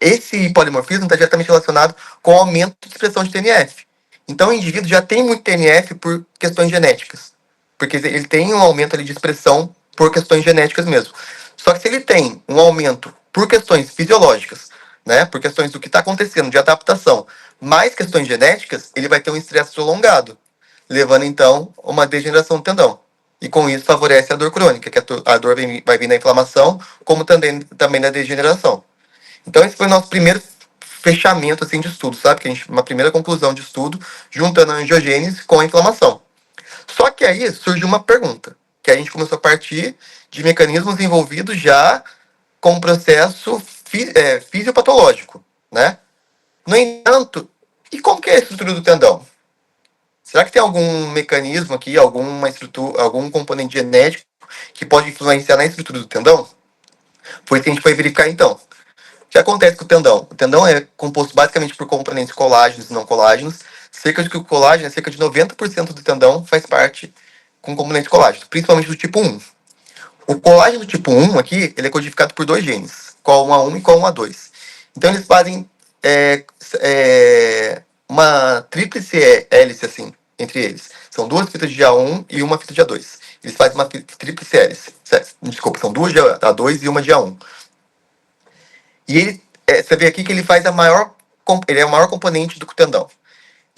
Speaker 3: Esse polimorfismo está diretamente relacionado com o aumento de expressão de TNF. Então, o indivíduo já tem muito TNF por questões genéticas, porque ele tem um aumento ali de expressão por questões genéticas mesmo. Só que se ele tem um aumento por questões fisiológicas, né, por questões do que está acontecendo de adaptação, mais questões genéticas, ele vai ter um estresse prolongado, levando então a uma degeneração do tendão. E com isso favorece a dor crônica, que a dor vai vir da inflamação, como também da degeneração. Então esse foi o nosso primeiro fechamento assim, de estudo, sabe? Que uma primeira conclusão de estudo, juntando a angiogênese com a inflamação. Só que aí surgiu uma pergunta, que a gente começou a partir de mecanismos envolvidos já com um processo fisiopatológico, né? No entanto, e como que é a estrutura do tendão? Será que tem algum mecanismo aqui, alguma estrutura, algum componente genético que pode influenciar na estrutura do tendão? Foi isso que a gente foi verificar então. O que acontece com o tendão? O tendão é composto basicamente por componentes colágenos e não colágenos. O colágeno, cerca de 90% do tendão faz parte com componente colágeno, principalmente do tipo 1. O colágeno tipo 1 aqui, ele é codificado por dois genes, COL1A1 e COL1A2. Então eles fazem uma tríplice hélice, assim, entre eles. São duas fitas de A1 e uma fita de A2. Eles fazem uma tríplice hélice. Desculpa, são duas de A2 e uma de A1. E ele, você vê aqui que ele faz ele é o maior componente do tendão.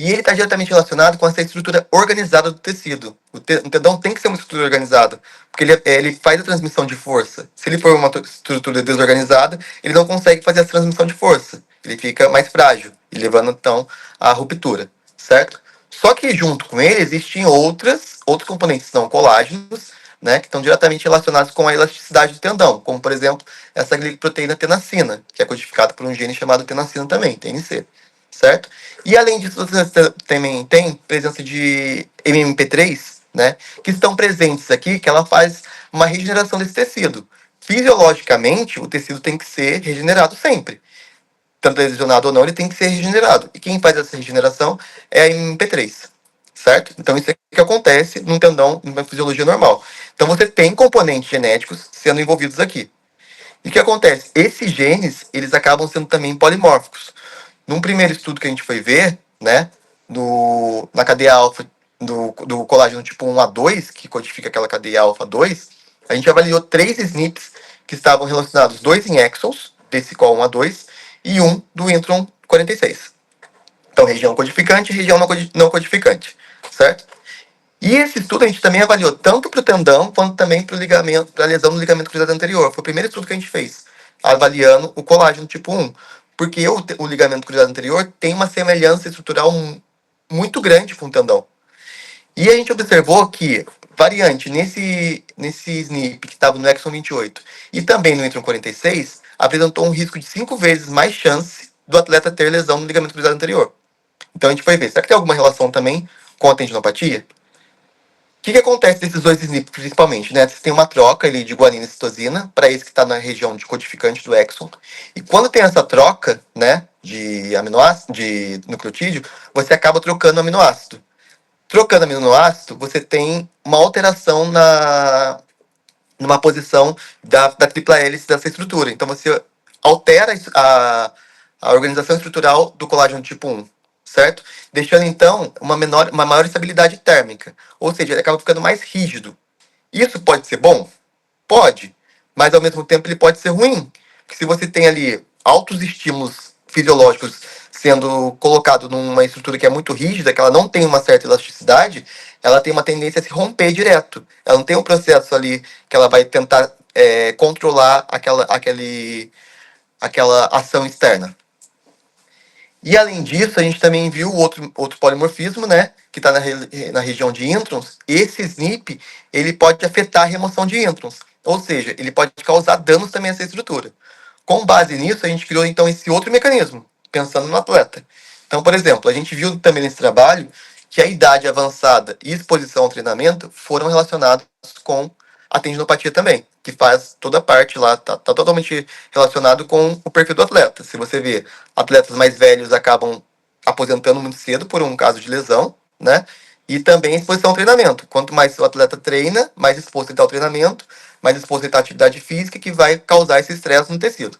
Speaker 3: E ele está diretamente relacionado com essa estrutura organizada do tecido. O tendão tem que ser uma estrutura organizada, porque ele faz a transmissão de força. Se ele for uma estrutura desorganizada, ele não consegue fazer a transmissão de força. Ele fica mais frágil, e levando então à ruptura, certo? Só que junto com ele existem outros componentes não colágenos, né, que estão diretamente relacionados com a elasticidade do tendão, como por exemplo essa glicoproteína tenacina, que é codificada por um gene chamado tenacina também, TNC, certo? E além disso, você também tem presença de MMP3, né, que estão presentes aqui, que ela faz uma regeneração desse tecido. Fisiologicamente, o tecido tem que ser regenerado sempre. Tanto lesionado ou não, ele tem que ser regenerado. E quem faz essa regeneração é a MMP3, certo? Então isso é o que acontece num tendão, numa fisiologia normal. Então você tem componentes genéticos sendo envolvidos aqui. E o que acontece? Esses genes, eles acabam sendo também polimórficos. Num primeiro estudo que a gente foi ver, né, na cadeia alfa do colágeno tipo 1A2, que codifica aquela cadeia alfa 2, a gente avaliou 3 SNPs que estavam relacionados, 2 em exons, desse col 1A2, e um do intron 46. Então, região codificante e região não codificante, certo? E esse estudo a gente também avaliou tanto para o tendão quanto também para a lesão no ligamento cruzado anterior. Foi o primeiro estudo que a gente fez, avaliando o colágeno tipo 1. Porque o ligamento cruzado anterior tem uma semelhança estrutural muito grande com o tendão. E a gente observou que variante nesse SNP que estava no exon 28 e também no intron 46 apresentou um risco de 5 vezes mais chance do atleta ter lesão no ligamento cruzado anterior. Então a gente foi ver, será que tem alguma relação também com a tendinopatia? O que acontece nesses dois SNPs, principalmente, né? Você tem uma troca ali de guanina e citosina para esse que está na região de codificante do exon. E quando tem essa troca, né, de aminoácido, de nucleotídeo, você acaba trocando aminoácido. Trocando aminoácido, você tem uma alteração numa posição da tripla hélice dessa estrutura. Então você altera a organização estrutural do colágeno tipo 1. Certo? Deixando então uma maior estabilidade térmica, ou seja, ele acaba ficando mais rígido. Isso pode ser bom? Pode, mas ao mesmo tempo ele pode ser ruim, porque se você tem ali altos estímulos fisiológicos sendo colocado numa estrutura que é muito rígida, que ela não tem uma certa elasticidade, ela tem uma tendência a se romper direto. Ela não tem um processo ali que ela vai tentar controlar aquela ação externa. E além disso, a gente também viu outro polimorfismo, né, que está na região de introns. Esse SNP, ele pode afetar a remoção de introns, ou seja, ele pode causar danos também a essa estrutura. Com base nisso, a gente criou então esse outro mecanismo, pensando no atleta. Então, por exemplo, a gente viu também nesse trabalho que a idade avançada e exposição ao treinamento foram relacionados com a tendinopatia também, que faz toda a parte lá, tá totalmente relacionado com o perfil do atleta. Se você vê, atletas mais velhos acabam aposentando muito cedo por um caso de lesão, né? E também exposição ao treinamento. Quanto mais o atleta treina, mais exposto ele está ao treinamento, mais exposto ele está à atividade física, que vai causar esse estresse no tecido.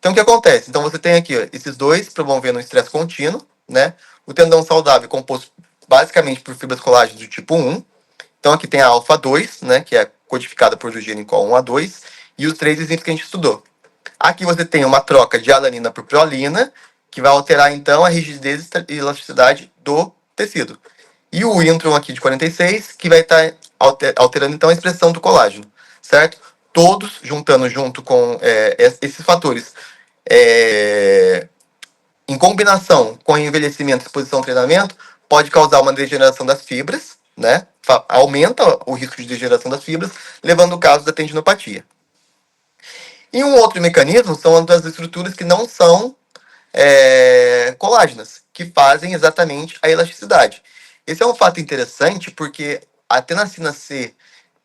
Speaker 3: Então, o que acontece? Então, você tem aqui ó, esses dois promovendo um estresse contínuo, né? O tendão saudável é composto basicamente por fibras colágenas do tipo 1. Então, aqui tem a alfa 2, né? Que é codificada por gene col 1A2, e os 3 exemplos que a gente estudou. Aqui você tem uma troca de alanina por prolina, que vai alterar, então, a rigidez e elasticidade do tecido. E o intron aqui de 46, que vai estar alterando, então, a expressão do colágeno, certo? Todos juntando junto com esses fatores, em combinação com envelhecimento, exposição ao treinamento, pode causar uma degeneração das fibras, né? Aumenta o risco de degeneração das fibras, levando ao caso da tendinopatia. E um outro mecanismo são as estruturas que não são colágenas, que fazem exatamente a elasticidade. Esse é um fato interessante porque a tenacina C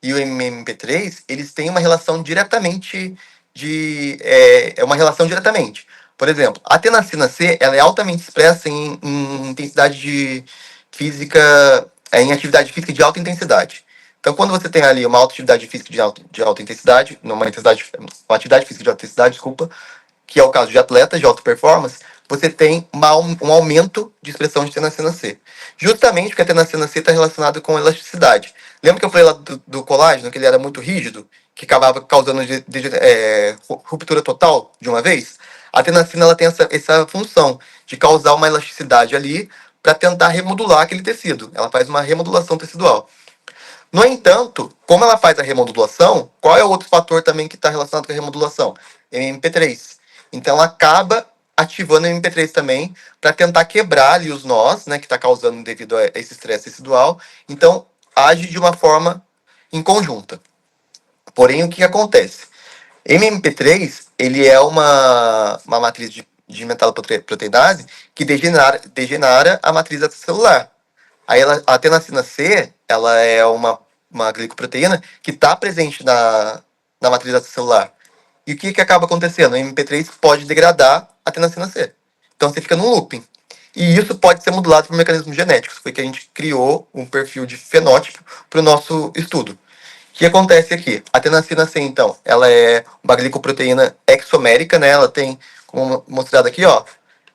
Speaker 3: e o MMP3, eles têm uma relação diretamente uma relação diretamente. Por exemplo, a tenacina C, ela é altamente expressa em intensidade de física, em atividade física de alta intensidade. Então, quando você tem ali uma atividade física de alta intensidade, uma atividade física de alta intensidade, desculpa, que é o caso de atletas de alta performance, você tem um aumento de expressão de tenacina C. Justamente porque a tenacina C está relacionada com elasticidade. Lembra que eu falei lá do colágeno, que ele era muito rígido, que acabava causando ruptura total de uma vez? A tenacina ela tem essa função de causar uma elasticidade ali para tentar remodular aquele tecido. Ela faz uma remodulação tecidual. No entanto, como ela faz a remodulação, qual é o outro fator também que está relacionado com a remodulação? MP3. Então ela acaba ativando o MP3 também para tentar quebrar ali os nós, né, que está causando devido a esse estresse tecidual. Então age de uma forma em conjunta. Porém, o que acontece? MMP3 ele é uma matriz de metaloproteinase que degenera a matriz celular. Aí a tenacina C, ela é uma glicoproteína que está presente na matriz celular. E o que acaba acontecendo? O MP3 pode degradar a tenacina C. Então você fica num looping. E isso pode ser modulado por mecanismos genéticos. Foi que a gente criou um perfil de fenótipo para o nosso estudo. O que acontece aqui? A tenacina C, então, ela é uma glicoproteína exomérica, né? Ela tem, como mostrado aqui, ó,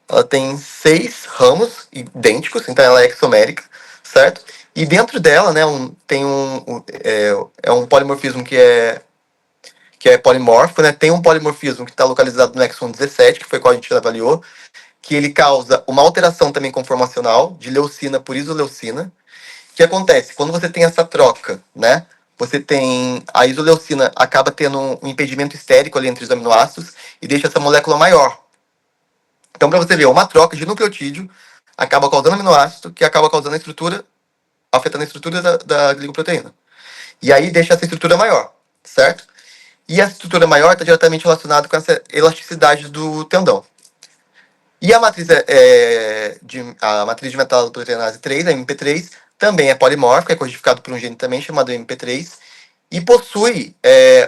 Speaker 3: ela tem 6 ramos idênticos, então ela é exomérica, certo? E dentro dela, né, tem um polimorfismo que é polimórfico, né? Tem um polimorfismo que está localizado no exon 17, que foi qual a gente avaliou, que ele causa uma alteração também conformacional de leucina por isoleucina. O que acontece? Quando você tem essa troca, né? Você tem a isoleucina acaba tendo um impedimento estérico ali entre os aminoácidos e deixa essa molécula maior. Então, para você ver, uma troca de nucleotídeo acaba causando aminoácido que acaba causando afetando a estrutura da glicoproteína. E aí deixa essa estrutura maior, certo? E a estrutura maior está diretamente relacionada com essa elasticidade do tendão. E a matriz de metaloproteinase 3, a MP3, também é polimórfica, é codificado por um gene também chamado MP3, e possui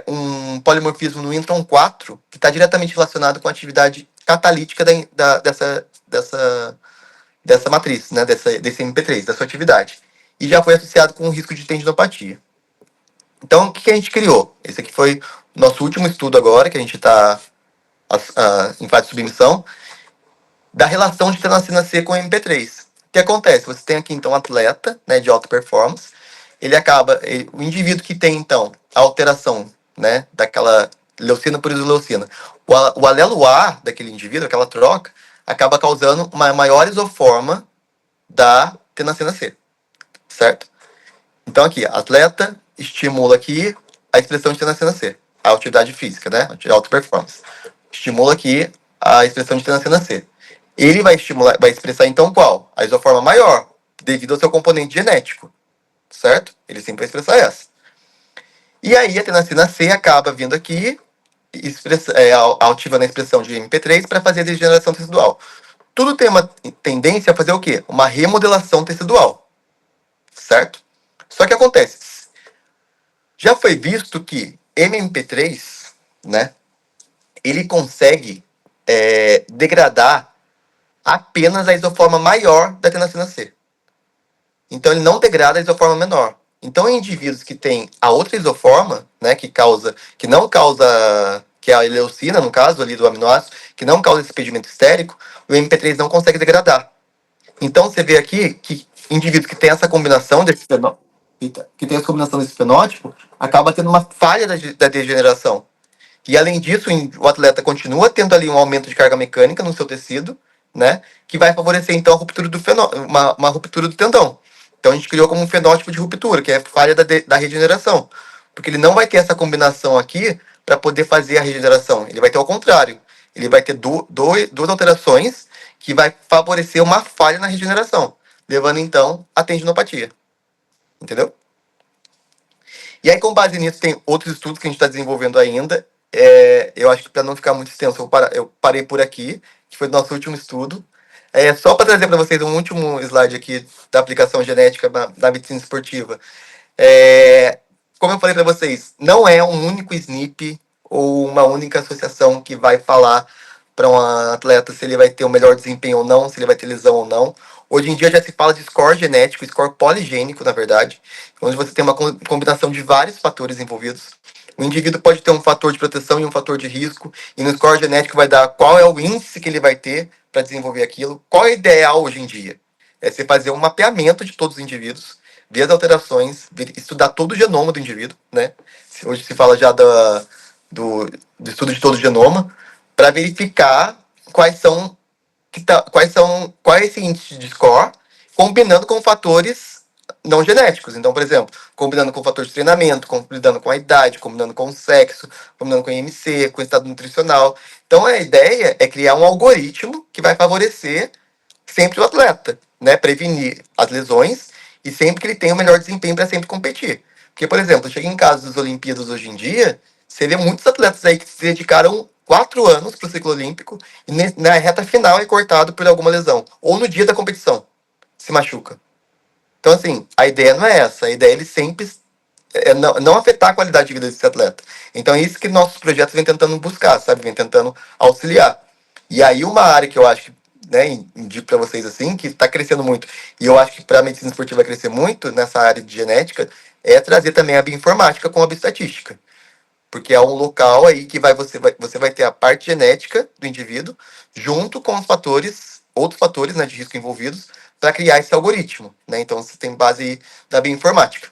Speaker 3: um polimorfismo no intron 4, que está diretamente relacionado com a atividade catalítica dessa matriz, né, desse MP3, da sua atividade. E já foi associado com o risco de tendinopatia. Então, o que a gente criou? Esse aqui foi o nosso último estudo agora, que a gente está em fase de submissão, da relação de tenacina C com MP3. O que acontece? Você tem aqui, então, um atleta, né, de alta performance. O indivíduo que tem, então, a alteração, né, daquela leucina por isoleucina. O alelo A daquele indivíduo, aquela troca, acaba causando uma maior isoforma da tenacina C. Certo? Então, aqui, atleta estimula aqui a expressão de tenacina C. A atividade física, né, de alta performance. Estimula aqui a expressão de tenacina C. Ele vai expressar então qual? A isoforma maior, devido ao seu componente genético, certo? Ele sempre vai expressar essa. E aí a tenacina C acaba vindo aqui, ativando a expressão de MP3 para fazer a degeneração tecidual. Tudo tem uma tendência a fazer o quê? Uma remodelação tecidual, certo? Só que acontece, já foi visto que MMP3, né, ele consegue degradar apenas a isoforma maior da tenacina C. Então ele não degrada a isoforma menor. Então em indivíduos que têm a outra isoforma, né, que não causa, que é a leucina, no caso ali do aminoácido, que não causa esse impedimento estérico, o MP3 não consegue degradar. Então você vê aqui que indivíduos que têm essa combinação desse fenótipo, acaba tendo uma falha da degeneração. E além disso, o atleta continua tendo ali um aumento de carga mecânica no seu tecido, né? Que vai favorecer então a ruptura do uma ruptura do tendão. Então a gente criou como um fenótipo de ruptura, que é falha da regeneração. Porque ele não vai ter essa combinação aqui para poder fazer a regeneração. Ele vai ter ao contrário. Ele vai ter duas alterações que vai favorecer uma falha na regeneração, levando então à tendinopatia. Entendeu? E aí, com base nisso, tem outros estudos que a gente está desenvolvendo ainda. Eu acho que para não ficar muito extenso, eu parei por aqui, que foi o nosso último estudo. Só para trazer para vocês um último slide aqui da aplicação genética na medicina esportiva. Como eu falei para vocês, não é um único SNP ou uma única associação que vai falar para um atleta se ele vai ter o melhor desempenho ou não, se ele vai ter lesão ou não. Hoje em dia já se fala de score genético, score poligênico, na verdade, onde você tem uma combinação de vários fatores envolvidos. O indivíduo pode ter um fator de proteção e um fator de risco, e no score genético vai dar qual é o índice que ele vai ter para desenvolver aquilo. Qual é o ideal hoje em dia? É você fazer um mapeamento de todos os indivíduos, ver as alterações, estudar todo o genoma do indivíduo, né? Hoje se fala já do estudo de todo o genoma, para verificar qual é esse índice de score, combinando com fatores não genéticos. Então, por exemplo, combinando com o fator de treinamento, combinando com a idade, combinando com o sexo, combinando com o IMC, com o estado nutricional. Então, a ideia é criar um algoritmo que vai favorecer sempre o atleta, né? Prevenir as lesões e sempre que ele tenha o melhor desempenho para sempre competir. Porque, por exemplo, chega em casos das Olimpíadas hoje em dia, você vê muitos atletas aí que se dedicaram 4 anos para o ciclo olímpico e na reta final é cortado por alguma lesão. Ou no dia da competição se machuca. Então, assim, a ideia não é essa. A ideia é ele sempre não afetar a qualidade de vida desse atleta. Então é isso que nossos projetos vêm tentando buscar, sabe? Vêm tentando auxiliar. E aí uma área que eu acho, né, indico para vocês assim, que está crescendo muito, e eu acho que para a medicina esportiva vai crescer muito nessa área de genética, é trazer também a bioinformática com a bioestatística. Porque é um local aí que você vai ter a parte genética do indivíduo, junto com os outros fatores, né, de risco envolvidos, para criar esse algoritmo. Né? Então você tem base da bioinformática.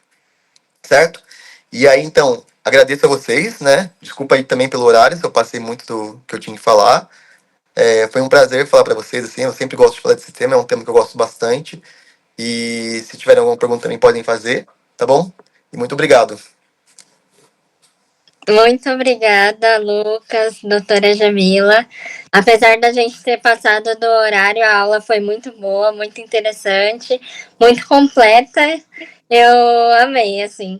Speaker 3: Certo? E aí, então, agradeço a vocês, né? Desculpa aí também pelo horário, se eu passei muito do que eu tinha que falar. Foi um prazer falar para vocês, assim, eu sempre gosto de falar desse tema, é um tema que eu gosto bastante. E se tiverem alguma pergunta também podem fazer, tá bom? E muito obrigado.
Speaker 2: Muito obrigada, Lucas, doutora Jamila. Apesar da gente ter passado do horário, a aula foi muito boa, muito interessante, muito completa. Eu amei, assim.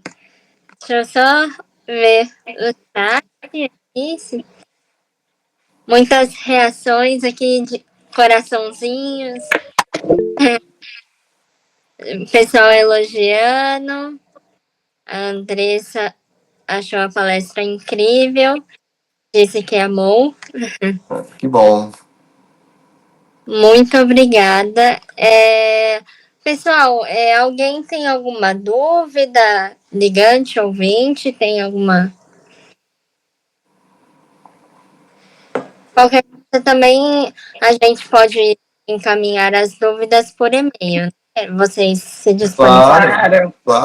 Speaker 2: Deixa eu só ver o chat aqui. Muitas reações aqui de coraçãozinhos. Pessoal elogiando. A Andressa achou a palestra incrível. Disse que amou.
Speaker 3: Que bom.
Speaker 2: Muito obrigada. Pessoal, alguém tem alguma dúvida? Ligante, ouvinte, tem alguma? Qualquer coisa também a gente pode encaminhar as dúvidas por e-mail. Né? Vocês se disponibilizam.
Speaker 4: Claro.